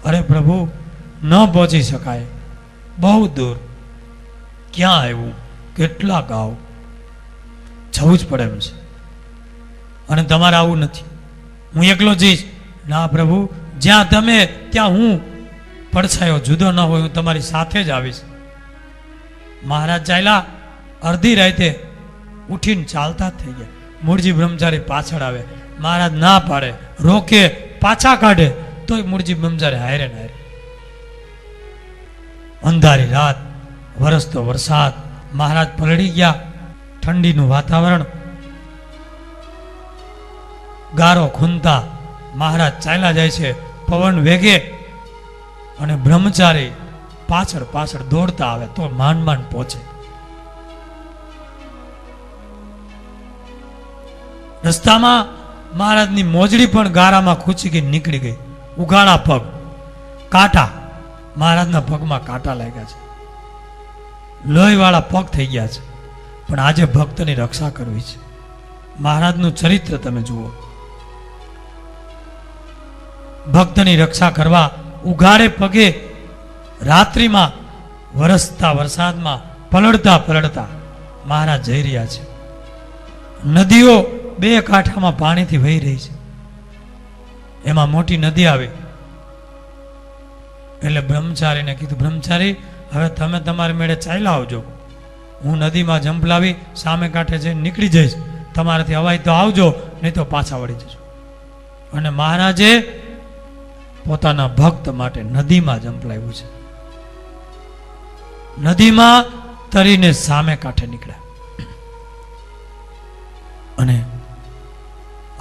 Speaker 1: અરે પ્રભુ ન પહોંચી શકાય, બહુ દૂર. ક્યાં આવ્યું? કેટલા ગાવ? જવું જ પડે એમ છે. અને તમારે આવું નથી, હું એકલો જઈશ. ના પ્રભુ, જ્યાં તમે ત્યાં હું પડછાયો જુદો ન હોય, હું તમારી સાથે જ આવીશ. મહારાજ ચાલ્યા. અડધી રાતે ઉઠીને ચાલતા જ થઈ ગયા. મૂળજી બ્રહ્મચારી પાછળ આવે. મહારાજ ના પાડે, રોકે, પાછા કાઢે, તોય મૂળજી બ્રહ્મચારી હારે ને હારે. અંધારી રાત, વરસતો વરસાદ. મહારાજ પલળી ગયા. ઠંડીનું વાતાવરણ, ગારો ખૂંદતા મહારાજ ચાલ્યા જાય છે પવન વેગે. અને બ્રહ્મચારી પાછળ પાછળ દોડતા આવે તો માંડ માંડ પહોંચે. રસ્તામાં મહારાજની મોજડી પણ ગારામાં ખૂંચી ગઈ, નીકળી ગઈ. ઉઘાડા પગ, કાંટા. મહારાજના પગમાં કાંટા લાગ્યા છે, લોહીવાળા પગ થઈ ગયા છે. પણ આજે ભક્તની રક્ષા કરવી છે. મહારાજનું ચરિત્ર તમે જુઓ. ભક્તની રક્ષા કરવા ઉઘાડે પગે રાત્રિમાં વરસતા વરસાદમાં પલળતા પલળતા મહારાજ જઈ રહ્યા છે. નદીઓ બે કાંઠામાં પાણીથી વહી રહી છે. એમાં મોટી નદી આવે એટલે બ્રહ્મચારીને કીધું, બ્રહ્મચારી હવે તમે તમારી મેળે ચાલ્યા આવજો. હું નદીમાં ઝંપલાવી સામે કાંઠે જઈને નીકળી જઈશ. તમારાથી અવાય તો આવજો, નહીં તો પાછા વળી જજો. અને મહારાજે પોતાના ભક્ત માટે નદીમાં ઝંપલાવ્યું છે. નદીમાં તરીને સામે કાંઠે નીકળ્યા. અને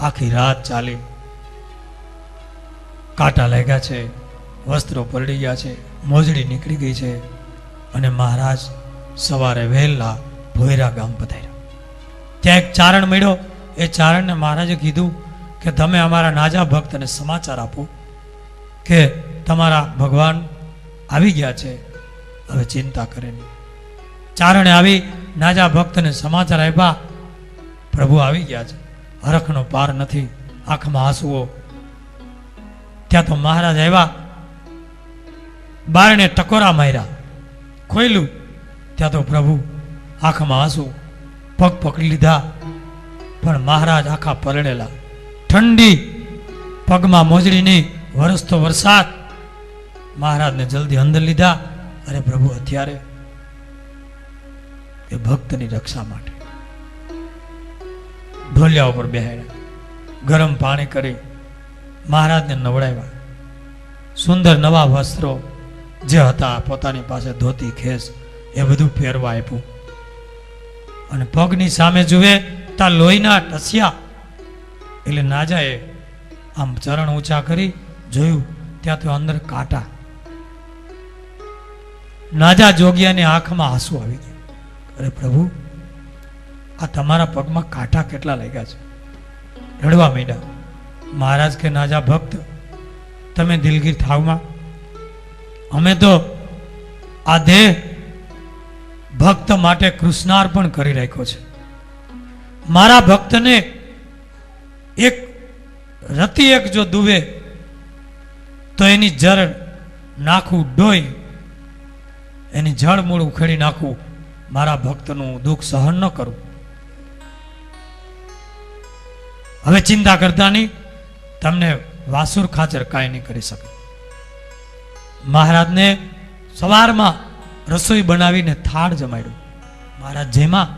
Speaker 1: આખી રાત ચાલી. કાંટા લાગ્યા છે, વસ્ત્રો પલળી ગયા છે, મોજડી નીકળી ગઈ છે. અને મહારાજ સવારે વહેલા ભોયરા ગામ પધાર્યા. ત્યાં એક ચારણ મળ્યો. એ ચારણને મહારાજે કીધું કે તમે અમારા નાજા ભક્તને સમાચાર આપો કે તમારા ભગવાન આવી ગયા છે, હવે ચિંતા કરે નહીં. ચારણે આવી નાજા ભક્તને સમાચાર આપ્યા, પ્રભુ આવી ગયા છે, હરખનો પાર નથી, આંખમાં આંસુઓ. ત્યાં તો મહારાજ આવ્યા, બારણે ટકોરા માર્યા, ખોયલું. ત્યાં તો પ્રભુ આંખમાં આંસુ, પગ પકડી લીધા. પણ મહારાજ આખા પલળેલા, ઠંડી, પગમાં મોજડી નહીં, વરસતો વરસાદ. મહારાજને જલ્દી અંદર લીધા. અરે પ્રભુ અત્યારે એ ભક્તની રક્ષા માટે ઢોલિયા ઉપર બેહાડ્યા, ગરમ પાણી કરી મહારાજને નવડાવ્યા. સુંદર નવા વસ્ત્રો જે હતા પોતાની પાસે ધોતી ખેસ એ બધું પહેરવા આપ્યું. અને પગની સામે જુએ તા લોહીના ટસિયા. એટલે નાજાએ આમ ચરણ ઊંચા કરી જોયું, ત્યાં તો અંદર કાંટા. નાજા જોગિયાની આંખમાં આંસુ આવી ગયા. અરે પ્રભુ, આ તમારા પગમાં કાંટા કેટલા લાગ્યા છે? રડવા માંડ્યા. મહારાજ કે નાજા ભક્ત, તમે દિલગીર થાવમાં. અમે તો આ દેહ ભક્ત માટે કૃષ્ણાર્પણ કરી રાખ્યો છે. મારા ભક્તને એક રતિ એક જો દુવે તો એની જળ નાખું, ડોઈ એની જળ મૂળ ઉખેડી નાખું. મારા ભક્તનું દુઃખ સહન ન કરું. હવે ચિંતા કરતા નહીં, તમને વાસુર ખાચર કાંઈ નહીં કરી શકે. મહારાજને સવારમાં રસોઈ બનાવીને થાળ જમાડ્યું. મહારાજ જેમાં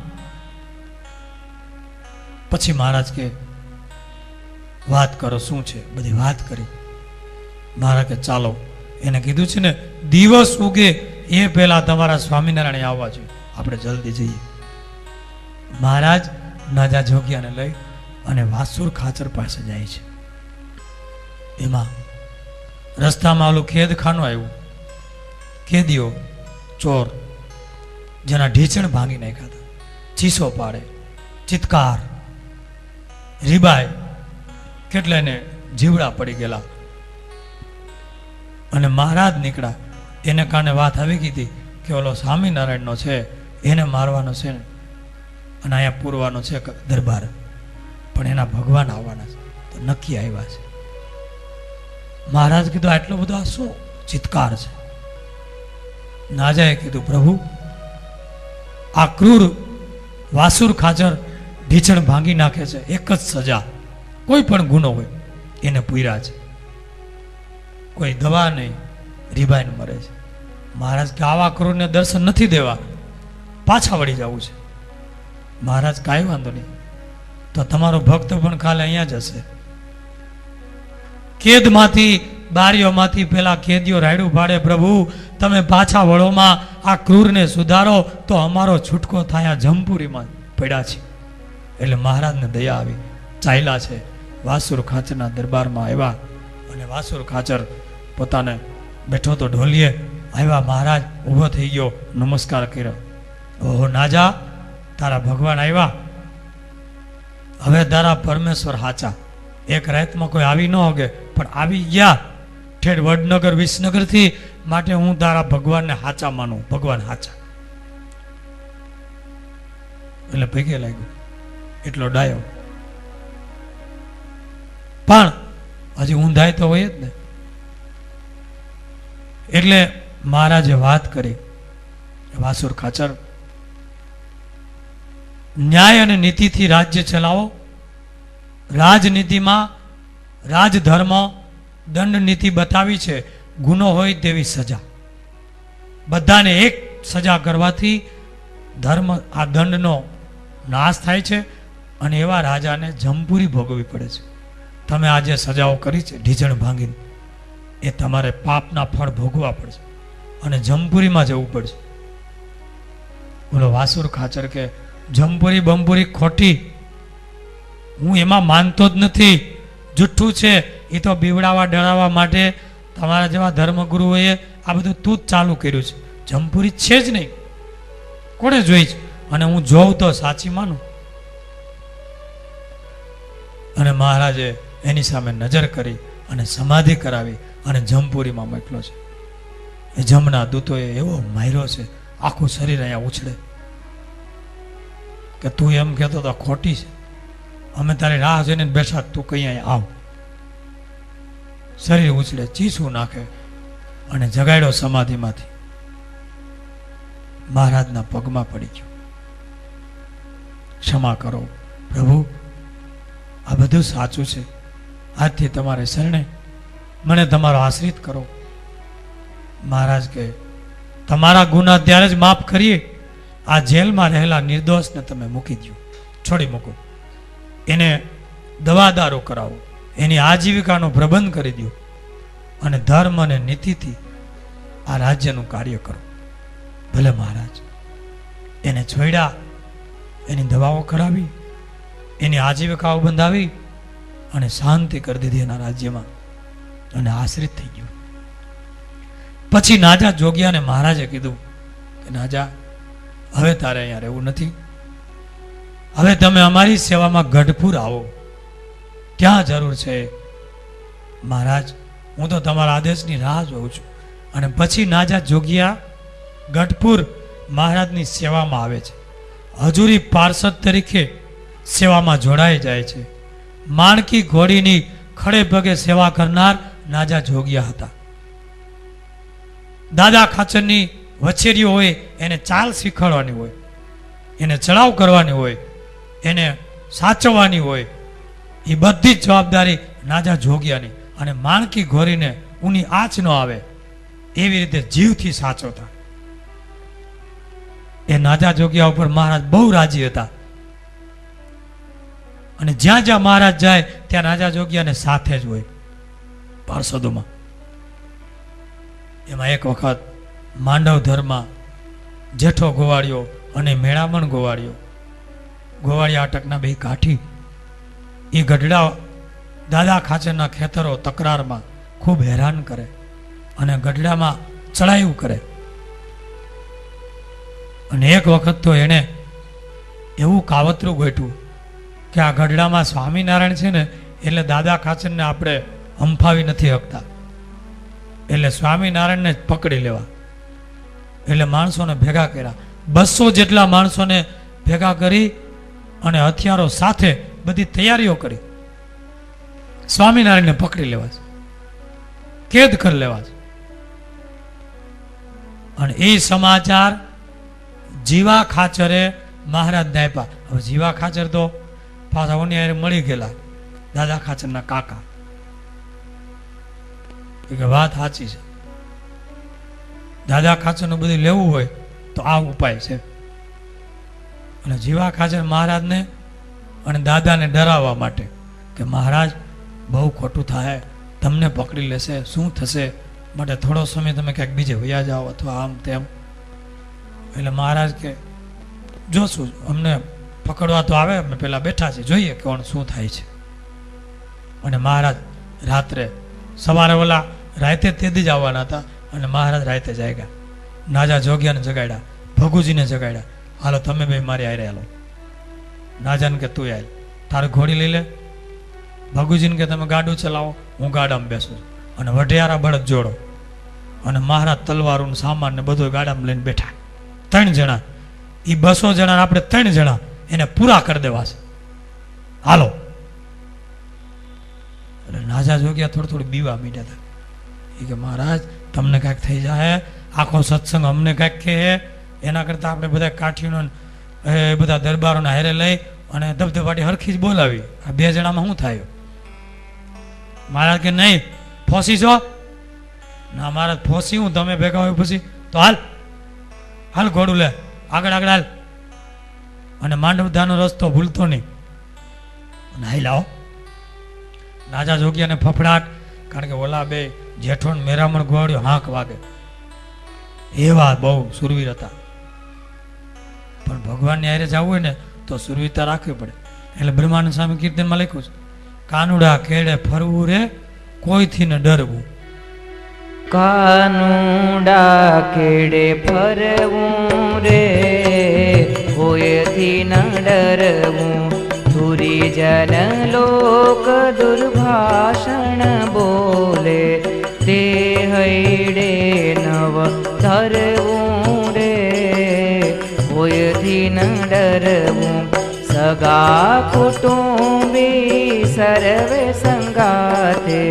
Speaker 1: પછી મહારાજ કે વાત કરો, શું છે? બધી વાત કરી. મહારાજ કે ચાલો, એને કીધું છે ને દિવસ ઉગે એ પહેલા તમારા સ્વામિનારાયણ આવવા જોઈએ, આપણે જલ્દી જઈએ. મહારાજ નાજા જોગિયાને લઈ અને વાસુર ખાચર પાસે જાય છે. એમાં રસ્તામાં ઓલું ખેદખાનું આવ્યું. કેદીઓ, ચોર, જેના ઢીચણ ભાંગી નાખ્યા હતા, ચીસો પાડે, ચિત્કાર, રીબાય, કેટલાને જીવડા પડી ગયેલા. અને મહારાજ નીકળ્યા. એને કારણે વાત આવી ગઈ હતી કે ઓલો સ્વામિનારાયણનો છે, એને મારવાનો છે ને, અને અહીંયા પૂરવાનો છે દરબાર, પણ એના ભગવાન આવવાના છે. તો નક્કી આવ્યા છે. મહારાજ કીધું આટલો બધો આ શું ચિત્કાર છે? નાજાએ કીધું પ્રભુ, આ ક્રૂર વાસુર ખાચર ઢીચણ ભાંગી નાખે છે, એક જ સજા, કોઈ પણ ગુનો હોય એને પૂર્યા છે, કોઈ દવા નહીં, રીબાઈને મરે છે. મહારાજ કે આવા ક્રૂરને દર્શન નથી દેવા, પાછા વળી જવું છે. મહારાજ કાંઈ વાંધો નહીં, તો તમારો ભક્ત પણ કાલે અહીંયા જ હશે. કેદમાંથી, બારીઓમાંથી પેલા કેદીઓ રાયડું પાડે, પ્રભુ તમે પાછા વળોમાં આ ક્રૂરને સુધારો તો અમારો છૂટકો થાય. આ જમપુરીમાં પડ્યા છે. એટલે મહારાજને દયા આવી, ચાલ્યા છે. વાસુર ખાચરના દરબારમાં આવ્યા અને વાસુર ખાચર પોતાને બેઠો તો ઢોલીએ આવ્યા. મહારાજ ઊભો થઈ ગયો, નમસ્કાર કર્યો. ઓહો નાજા, તારા ભગવાન આવ્યા, હવે તારા પરમેશ્વર હાચા. એક રાતમાં કોઈ આવી ન હોગે, પણ આવી ગયા ઠેઠ વડનગર વિસનગરથી. માટે હું તારા ભગવાનને હાચા માનું, ભગવાન હાચા. એટલે ભેગે લાગ્યું, એટલો ડાયો. પણ હજી ઊંધાય તો હોય જ ને. એટલે મહારાજે વાત કરી, વાસુર ખાચર, ન્યાય અને નીતિથી રાજ્ય ચલાવો. રાજનીતિમાં રાજધર્મ દંડ નીતિ બતાવી છે, ગુનો હોય તેવી સજા. બધાને એક સજા કરવાથી ધર્મ આ દંડનો નાશ થાય છે અને એવા રાજાને જમપુરી ભોગવવી પડે છે. તમે આજે સજાઓ કરી છે ઢીચણ ભાંગીને, એ તમારે પાપના ફળ ભોગવવા પડશે અને જમપુરીમાં જવું પડશે. બોલો વાસુર ખાચર કે જમપુરી બંપુરી ખોટી, હું એમાં માનતો જ નથી, જુઠ્ઠું છે. એ તો બીવડાવવા ડરાવવા માટે તમારા જેવા ધર્મગુરુઓએ આ બધું તું જ ચાલુ કર્યું છે. જમપુરી છે જ નહીં, કોણે જોઈ છે? અને હું જોઉં તો સાચી માનું. અને મહારાજે એની સામે નજર કરી અને સમાધિ કરાવી અને જમપુરીમાં મોકલો છે. એ જમના દૂતોએ એવો માર્યો છે, આખું શરીર અહીંયા ઉછળે કે તું એમ કહેતો તો ખોટી છે, અમે તારી રાહ જોઈને બેઠા, તું કઈ અહીંયા આવ. શરીર ઉછળે, ચીસું નાખે અને જગાડ્યો સમાધિમાંથી. મહારાજના પગમાં પડી ગયો, ક્ષમા કરો પ્રભુ, આ બધું સાચું છે. આજથી તમારે શરણે, મને તમારો આશ્રિત કરો. મહારાજ કે તમારા ગુના ત્યારે જ માફ કરીએ, આ જેલમાં રહેલા નિર્દોષને તમે મૂકી દો, છોડી મૂકો, એને દવાદારો કરાવો, એની આજીવિકાનો પ્રબંધ કરી દો. અને ધર્મ અને નીતિથી આ રાજ્યનું કાર્ય કરો. ભલે મહારાજ. એને છોડ્યા, એની દવાઓ કરાવી, એની આજીવિકાઓ બંધાવી અને શાંતિ કરી દીધી એના રાજ્યમાં અને આશ્રિત થઈ ગયું. પછી નાજા જોગ્યાને મહારાજે કીધું કે નાજા, હવે તારે અહીંયા રહેવું નથી. હવે તમે અમારી સેવામાં ગઢપુર આવો, ત્યાં જરૂર છે. મહારાજ, હું તો તમારા આદેશની રાહ જોઉં છું. અને પછી નાજા જોગિયા ગઢપુર મહારાજની સેવામાં આવે છે. હજુરી પાર્ષદ તરીકે સેવામાં જોડાઈ જાય છે. માણકી ઘોડીની ખડે પગે સેવા કરનાર નાજા જોગિયા હતા. દાદા ખાચરની વછેરીઓ હોય એને ચાલ શીખવાડવાની હોય, એને ચડાવ કરવાની હોય, એને સાચવવાની હોય, એ બધી જ જવાબદારી નાજા જોગિયાની. અને માણકી ઘોડીને ઊની આંચ ન આવે એવી રીતે જીવથી સાચવતા. એ નાજા જોગિયા ઉપર મહારાજ બહુ રાજી હતા. અને જ્યાં જ્યાં મહારાજ જાય ત્યાં નાજા જોગિયાને સાથે જ હોય પાર્ષદોમાં. એમાં એક વખત માંડવ ધરમાં જેઠો ગોવાળિયો અને મેળામણ ગોવાળિયા અટકના બે કાઠી એ ગઢડા દાદા ખાચરના ખેતરો તકરારમાં ખૂબ હેરાન કરે અને ગઢડામાં ચડાયું કરે. અને એક વખત તો એણે એવું કાવતરું ગોઠવું કે આ ગઢડામાં સ્વામિનારાયણ છે ને એટલે દાદા ખાચરને આપણે હંફાવી નથી શકતા, એટલે સ્વામિનારાયણને જ પકડી લેવા. એટલે માણસોને ભેગા કર્યા. 200 જેટલા માણસોને ભેગા કરી અને હથિયારો સાથે બધી તૈયારીઓ કરી. સ્વામિનારાયણને પકડી લેવા છે, કેદ કરી લેવા છે. અને એ સમાચાર જીવા ખાચરે મહારાજને આપ્યા. હવે જીવા ખાચર તો પાછા ઓની મળી ગયેલા દાદા ખાચરના કાકા. કે વાત સાચી છે, દાદા ખાચરનું બધું લેવું હોય તો આ ઉપાય છે. અને જીવા ખાચર મહારાજને અને દાદાને ડરાવવા માટે કે મહારાજ બહુ ખોટું થાય, તમને પકડી લેશે, શું થશે, માટે થોડો સમય તમે ક્યાંક બીજે વયા જાઓ અથવા આમ તેમ. એટલે મહારાજ કે જોશું, અમને પકડવા તો આવે, અમે પેલા બેઠા છે, જોઈએ કોણ શું થાય છે. અને મહારાજ રાત્રે સવારે ઓલા રાતે તેદી જ આવવાના હતા અને મહારાજ રાતે જાગ્યા. નાજા જોગિયાને જગાડ્યા, ભગુજીને જગાડ્યા. હાલો તમે બે મારી આરે હાલો. નાજાને કે તું આય, તારે ઘોડી લઈ લે. ભગુજીને કે તમે ગાડું ચલાવો, હું ગાડામાં બેસું. અને વઢિયારા બળદ જોડો. અને મહારાજ તલવારું સામાન ને બધું ગાડામાં લઈને બેઠા. 3 જણા. એ 200 જણા આપણે 3 જણા એને પૂરા કરી દેવા છે. હાલો. એટલે નાજા જોગ્યા થોડું બીવા મીડ્યા હતા. એ કે મહારાજ તમને કાંઈક થઈ જાય, આખો સત્સંગ અમને કાંઈક કહે, એના કરતાં આપણે બધા કાઠીઓનો એ બધા દરબારોના હારે લઈ અને ધબધબાટી હરખી જ બોલાવી. આ 2 જણામાં શું થાય? મહારાજ કે નહીં, ફોસી છો ના. મહારાજ ફોસી હું, તમે ભેગા હોય પછી તો હાલ હાલ ઘોડું લે, આગળ આગળ હાલ. અને માંડવધાનો રસ્તો ભૂલતો નહીં. હાઈ લાવો. નાજા જોગિયાને ફફડાટ, કારણ કે ઓલા બે જેઠો મેરામણ ગોળ્યો હાંક વાગે એવા બહુ સુરવીર હતા. પણ ભગવાનની હારે જવું હોય ને તો સુરવીરતા રાખવી પડે. એટલે બ્રહ્માનંદ સ્વામી કીર્તનમાં લખ્યું છે, કાનુડા કેડે ફરવું રે, કોઈથી ન ડરવું.
Speaker 2: કાનુડા કેડે ફરવું રે, કોઈથી ન ડરવું. ધુરીજન લોક દુર્ભાષણ બોલે, તે હૈડે નવ ધરવું રે, કોઈથી ન ડરવું. સગા કુટુંબી સર્વે સંગાતે,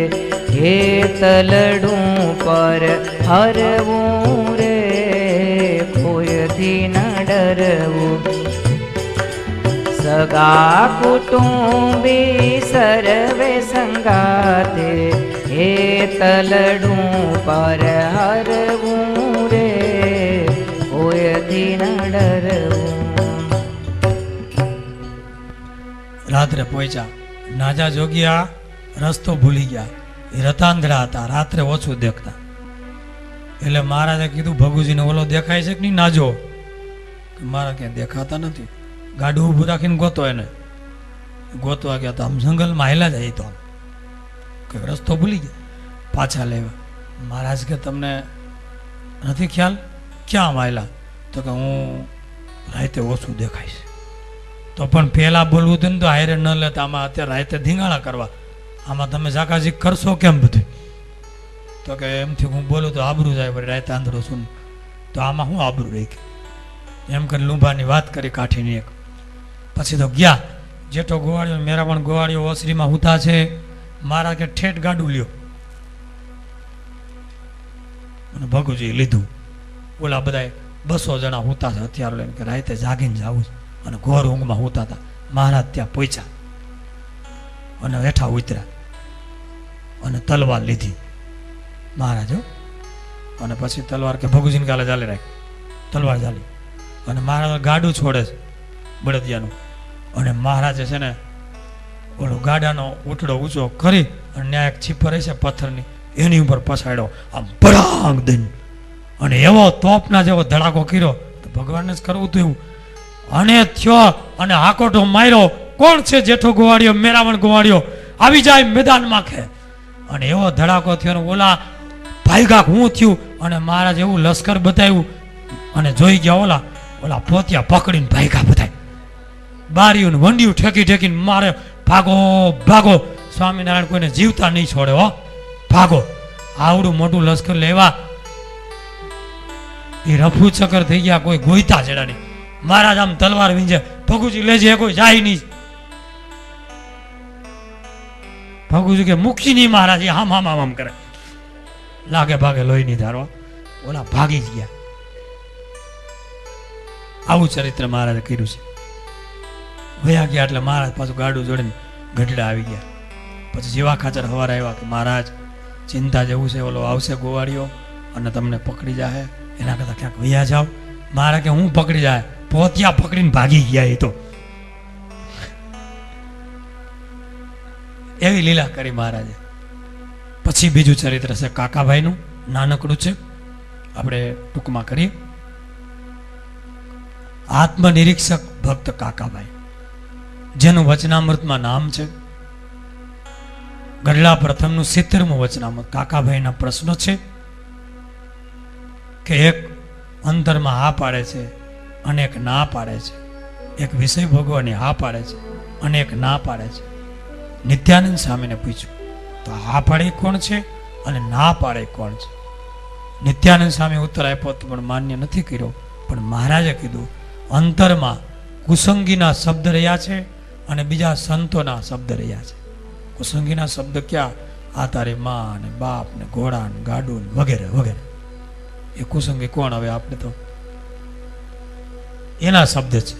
Speaker 2: હે તલડું પર હરવું રે, કોઈથી ન ડરવું. સગા કુટુંબી સર્વે સંગાતે, હે તલડું પર હરવું રે, કોઈથી ન ડરવું.
Speaker 1: રાત્રે પહોંચ્યા. નાજા જોગિયા રસ્તો ભૂલી ગયા. એ રતાંધળા હતા, રાત્રે ઓછું દેખતા. એટલે મહારાજે કીધું ભગુજીને ઓલો દેખાય છે કે નહીં નાજો? મારા ક્યાં દેખાતા નથી. ગાડું ઊભું રાખીને ગોતો એને. ગોતવા ગયા તો આમ જંગલમાં હાલ્યા જાય તો કંઈક રસ્તો ભૂલી ગયા, પાછા લેવા. મહારાજ કે તમને નથી ખ્યાલ ક્યાં માયલા? તો કે હું રાતે ઓછું દેખાય છે. તો પણ પહેલાં બોલવું હતું ને તો હારે ન લેતા. આમાં અત્યારે રાતે ધીંગાણા કરવા, આમાં તમે ઝાકાઝીક કરશો કેમ બધું? તો કે એમથી હું બોલું તો આબરૂ જાય, વળી રાતે આંધળો છું તો આમાં હું આબરૂ રહી ગઈ. એમ કરી લુંભાની વાત કરી કાઠીની એક. પછી તો ગયા જેઠો ગોવાળીઓ, મેરા પણ ગોવાળીઓ ઓસરીમાં હુતા છે. મારા કે ઠેઠ ગાડું લ્યો અને ભગુજી લીધું. ઓલા બધા 200 જણા હુતા છે હથિયારો લઈને કે રાતે જાગીને જવું છે. અને ઘોર ઊંઘમાં હુતા હતા. મહારાજ ત્યાં પહોંચ્યા અને હેઠા ઉતર્યા અને તલવાર લીધી મહારાજો. અને પછી તલવાર કે ભગુજીને કાલે ચાલે રાખ, તલવાર ચાલી. અને મહારાજ ગાડું છોડે છે બળદિયાનું. અને મહારાજે છે ને ઓલો ગાડાનો ઉટડો ઊંચો કરી અને ત્યાં એક છીપર છે પથ્થરની, એની ઉપર પછાડ્યો આમ ભડાંગ દઈને. અને એવો તોપના જેવો ધડાકો કર્યો તો ભગવાનને જ કરવું હતું એવું. અને થયો અને હાકોટો માર્યો. કોણ છે? જેઠો ગોવાળીઓ, મેરાવણ ગોવાળીઓ આવી જાય મેદાનમાં કે. અને એવો ધડાકો થયો ને ઓલા ભાઈગા હું થયું. અને મહારાજ એવું લશ્કર બતાવ્યું અને જોઈ ગયા ઓલા પોતિયા પકડીને ભાઈગા બતાય. બારીયું વંડિયું ઠેકી ઠેકીને મારે, ભાગો ભાગો. સ્વામિનારાયણ કોઈને જીવતા નહીં છોડે હો, ભાગો. આવડું મોટું લશ્કર લેવા એ રફુ ચક્કર થઈ ગયા, કોઈ ગોઈતા જડા નહીં. મહારાજ આમ તલવાર વીંજે, ભગુજી લેજે, કોઈ જાય નહીં. ભગુજી કે મૂકી નહીં મહારાજ, હામ હામ હામ કરે. લાગે ભાગે લોહી નહીં ધારવા, ઓલા ભાગી જ ગયા. આવું ચરિત્ર મહારાજે કર્યું છે. વયા ગયા એટલે મહારાજ પાછું ગાડું જોડીને ગઢડા આવી ગયા. પછી જેવા ખાચર હવાર આવ્યા કે મહારાજ ચિંતા જેવું છે, ઓલો આવશે ગોવાળીઓ અને તમને પકડી જાય, એના કરતાં ક્યાંક વયા જાઓ. મારે કે હું પકડી જાય? પોતિયા પકડીને ભાગી ગયા. એ તો એવી લીલા કરી મહારાજે. પછી બીજું ચરિત્ર છે કાકાભાઈનું, નાનકડું છે, આપણે ટૂંકમાં કરીએ. આત્મનિરીક્ષક ભક્ત કાકાભાઈ, જેનું વચનામૃતમાં નામ છે. ગઢડા પ્રથમનું 70મું વચનામૃત. કાકાભાઈના પ્રશ્નો છે કે એક અંતરમાં હા પાડે છે અને એક ના પાડે છે. એક વિષય ભોગવવાની હા પાડે છે અને એક ના પાડે છે. નિત્યાનંદ સ્વામીને પૂછ્યું તો હા પાડે કોણ છે અને ના પાડે કોણ છે? નિત્યાનંદ સ્વામી ઉત્તર આપ્યો તો પણ માન્ય નથી કર્યો. પણ મહારાજે કીધું અંતરમાં કુસંગીના શબ્દ રહ્યા છે અને બીજા સંતોના શબ્દ રહ્યા છે. કુસંગીના શબ્દ ક્યાં? આ તારી માં ને બાપ ને ઘોડા ને ગાડું વગેરે વગેરે. એ કુસંગી કોણ? હવે આપણે તો એના શબ્દ છે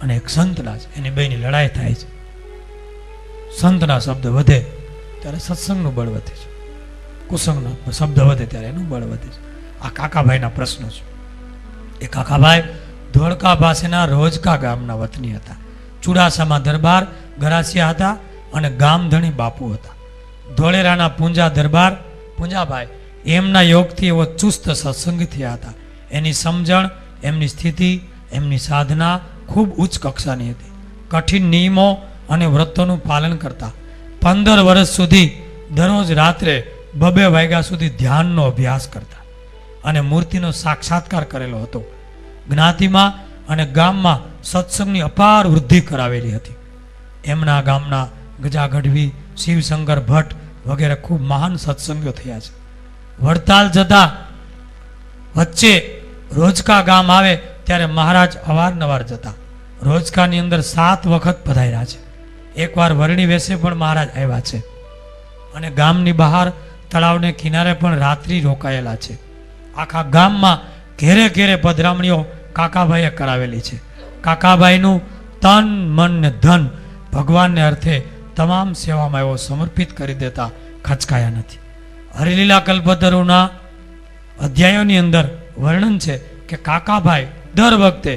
Speaker 1: અને એક સંતના છે. એની બેની લડાઈ થાય છે. સંતના શબ્દ વધે ત્યારે સત્સંગનું બળ વધે છે, કુસંગનો શબ્દ વધે ત્યારે એનું બળ વધે છે. આ કાકાભાઈના પ્રશ્નો છે. એ કાકાભાઈ ધોળકા પાસેના રોજકા ગામના વતની હતા. ચુડાસામાં દરબાર ગરાસિયા હતા અને ગામધણી બાપુ હતા. ધોળેરાના પૂંજા દરબાર પૂંજાભાઈ એમના યોગથી એવો ચુસ્ત સત્સંગી થયા હતા. એની સમજણ, એમની સ્થિતિ, એમની સાધના ખૂબ ઉચ્ચ કક્ષાની હતી. કઠિન નિયમો અને વ્રતોનું પાલન કરતા. 15 વર્ષ સુધી દરરોજ રાત્રે 2 વાગ્યા સુધી ધ્યાનનો અભ્યાસ કરતા અને મૂર્તિનો સાક્ષાત્કાર કરેલો હતો. જ્ઞાતિમાં અને ગામમાં સત્સંગની અપાર વૃદ્ધિ કરાવેલી હતી. એમના ગામના ગજા ગઢવી, શિવશંકર ભટ્ટ વગેરે ખૂબ મહાન સત્સંગીઓ થયા છે. વડતાલ જતા વચ્ચે રોજકા ગામ આવે ત્યારે મહારાજ અવારનવાર જતા. રોજકાની અંદર 7 વખત પધાર્યા છે. એકવાર વરણી વેસે પણ મહારાજ આવ્યા છે અને ગામની બહાર તળાવને કિનારે પણ રાત્રિ રોકાયેલા છે. આખા ગામમાં ઘેરે ઘેરે પધરામણીઓ કાકાભાઈએ કરાવેલી છે. કાકાભાઈનું તન, મન ને ધન ભગવાનને અર્થે તમામ સેવામાં એવો સમર્પિત કરી દેતા ખચકાયા નથી. હરિલીલા કલ્પતરુના અધ્યાયોની અંદર વર્ણન છે કે કાકાભાઈ દર વખતે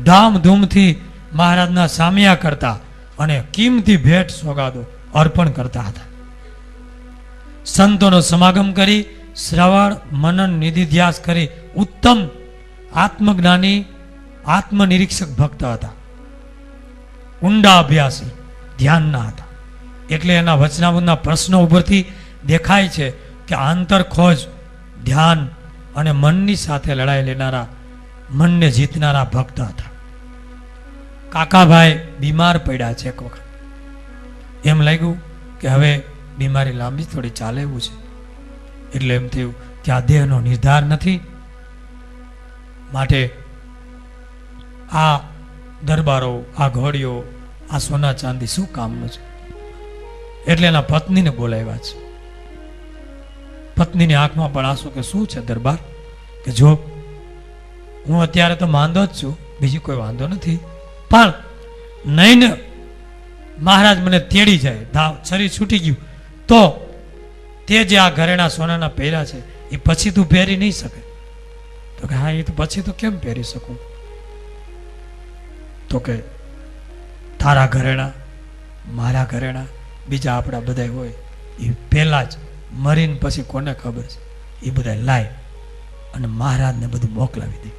Speaker 1: ધામધૂમથી મહારાજના સામિયા કરતા અને કિંમતી ભેટ સોગાદો અર્પણ કરતા હતા. સંતોનો સમાગમ કરી શ્રવણ મનન નિધિધ્યાસ કરી ઉત્તમ આત્મજ્ઞાની આત્મનિરીક્ષક ભક્ત હતા. ઊંડા અભ્યાસી ધ્યાનના હતા. એટલે એના વચનામૃતના પ્રશ્નો ઉપરથી દેખાય છે કે આંતર ખોજ ધ્યાન અને મનની સાથે લડાઈ લેનારા, મનને જીતનારા ભક્ત હતા. કાકાભાઈ બીમાર પડ્યા છે. એક વખત એમ લાગ્યું કે હવે બીમારી લાંબી થોડી ચાલે એવું છે. એટલે એમ થયું કે આ દેહનો નિર્ધાર નથી, માટે આ દરબારો, આ ઘોડીઓ, આ સોના ચાંદી શું કામનું છે? એટલે એના પત્નીને બોલાવ્યા છે. પત્નીની આંખમાં પણ આંસુ કે શું છે દરબાર? કે જો હું અત્યારે તો માંદો જ છું, બીજી કોઈ વાંધો નથી, પણ નહીં ને મહારાજ મને તેડી જાય, શરીર છૂટી ગયું તો તે જે આ ઘરેણા સોનાના પહેર્યા છે એ પછી તું પહેરી નહીં શકે. તો કે હા, એ તો પછી તો કેમ પહેરી શકું? તો કે તારા ઘરેણા, મારા ઘરેણા, બીજા આપણા બધા હોય એ પહેલા જ મરીને પછી કોને ખબર છે એ બધા લાય અને મહારાજને બધું મોકલાવી દે.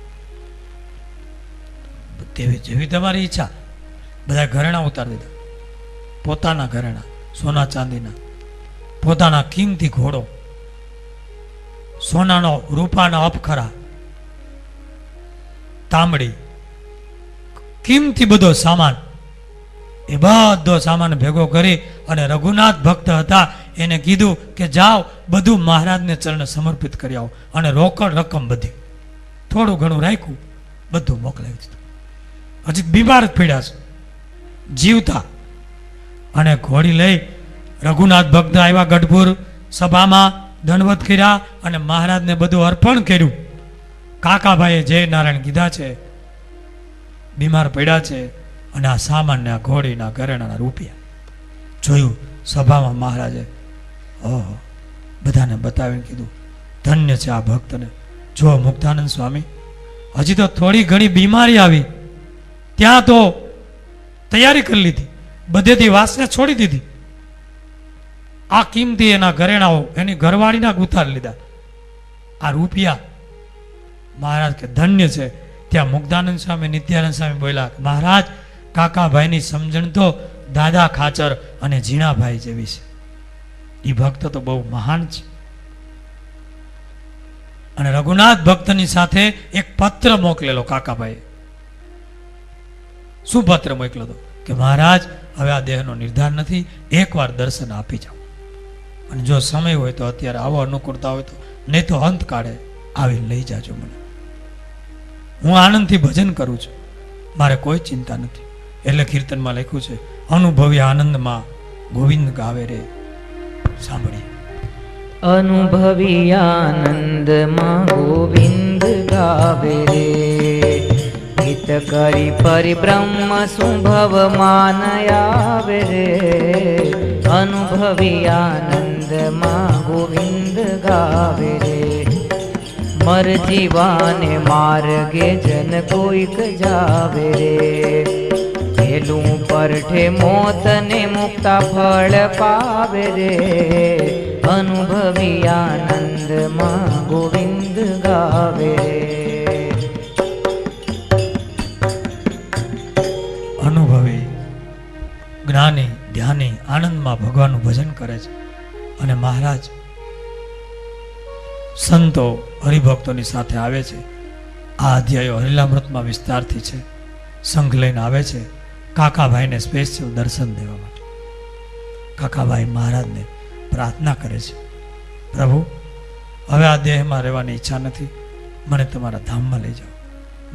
Speaker 1: તેવી જેવી તમારી ઈચ્છા. બધા ઘરેણા ઉતારી દીધા, પોતાના ઘરેણા સોના ચાંદીના, પોતાના કિંમતી ઘોડો, સોનાનો રૂપાના અપખરા, તાંબડી, કિંમતી બધો સામાન, એ બધો સામાન ભેગો કરી અને રઘુનાથ ભક્ત હતા એને કીધું કે જાઓ બધું મહારાજને ચરણે સમર્પિત કરી આવો. અને રોકડ રકમ બધી, થોડું ઘણું રાખ્યું, બધું મોકલાવી દીધું. હજી બીમાર જ પીડ્યા છે જીવતા. અને ઘોડી લઈ રઘુનાથ ભક્ત આવ્યા ગઢપુર સભામાં, દંડવત કર્યા અને મહારાજને બધું અર્પણ કર્યું. કાકાભાઈએ જય નારાયણ કીધા છે, બીમાર પડ્યા છે, અને આ સામાન્ય આ ઘોડીના ઘરેણાના રૂપિયા જોયું સભામાં. મહારાજે ઓહો બધાને બતાવીને કીધું ધન્ય છે આ ભક્તને. જો મુક્તાનંદ સ્વામી, હજી તો થોડી ઘણી બીમારી આવી ત્યાં તો તૈયારી કરી લીધી, બધેથી વાસને છોડી દીધી. આ કિંમતી એના ઘરેણાઓ એની ઘરવાળીના ઉતારી લીધા. આ રૂપિયા મહારાજ કે ધન્ય છે. ત્યાં મુક્તાનંદ સ્વામી, નિત્યાનંદ સ્વામી બોલ્યા, મહારાજ કાકાભાઈની સમજણ તો દાદા ખાચર અને ઝીણાભાઈ જેવી છે. એ ભક્ત તો બહુ મહાન છે. અને રઘુનાથ ભક્તની સાથે એક પત્ર મોકલેલો કાકાભાઈએ. શું પત્ર મોકલ્યો હતો? કે મહારાજ હવે આ દેહનો નિર્ધાર નથી, એકવાર દર્શન આપી જાઓ, અને જો સમય હોય તો અત્યારે આવો, અનુકૂળતા હોય તો, નહીં તો અંત કાળે આવીને લઈ જાજો મને. હું આનંદથી ભજન કરું છું, મારે કોઈ ચિંતા નથી. એટલે કીર્તનમાં લખ્યું છે, અનુભવી આનંદમાં ગોવિંદ ગાવે રે. સાંભળીએ.
Speaker 2: અનુભવી આનંદમાં ગોવિંદ ગાવે રે, હિત કરી પરિબ્રહ્મ શુંભવ માન આવે રે. અનુભવી આનંદમાં ગોવિંદ ગાવે રે, મર જીવાને માર્ગે જન કોઈક જાવે રે. પેલું પરઠે મોત ને મુક્તા ફળ પાવે રે. અનુભવી આનંદમાં ગોવિંદ ગાવે રે.
Speaker 1: અનુભવી જ્ઞાની ધ્યાની આનંદમાં ભગવાનનું ભજન કરે છે. અને મહારાજ સંતો હરિભક્તોની સાથે આવે છે. આ અધ્યાયો હરિલામૃતમાં વિસ્તારથી છે. સંઘ લઈને આવે છે કાકાભાઈને સ્પેશિયલ દર્શન દેવા માટે. કાકાભાઈ મહારાજને પ્રાર્થના કરે છે, પ્રભુ હવે આ દેહમાં રહેવાની ઈચ્છા નથી, મને તમારા ધામમાં લઈ જાઓ.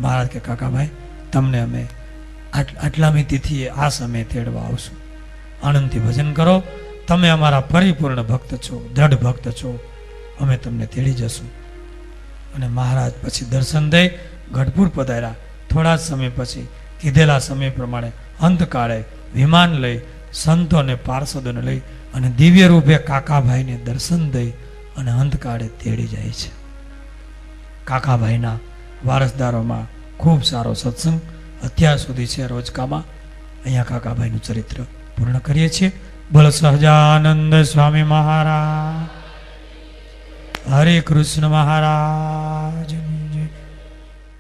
Speaker 1: મહારાજ કે કાકાભાઈ તમને અમે આટલામી તિથિએ આ સમયે તેડવા આવશું. આનંદથી ભજન કરો, તમે અમારા પરિપૂર્ણ ભક્ત છો, દ્રઢ ભક્ત છો, અમે તમને તેડી જશું. અને મહારાજ પછી દર્શન દઈ ગઢપુર પધાર્યા. થોડા જ સમય પછી કીધેલા સમય પ્રમાણે અંતકાળે વિમાન લઈ સંતો અને પાર્ષદોને લઈ અને દિવ્ય રૂપે કાકાભાઈને દર્શન દઈ અને અંતકાળે તેડી જાય છે. કાકાભાઈના વારસદારોમાં ખૂબ સારો સત્સંગ અત્યાર સુધી છે રોજકામાં. અહીંયા કાકાભાઈનું ચરિત્ર પૂર્ણ કરીએ છીએ. બોલો સહજાનંદ સ્વામી મહારાજ, હરે કૃષ્ણ મહારાજ.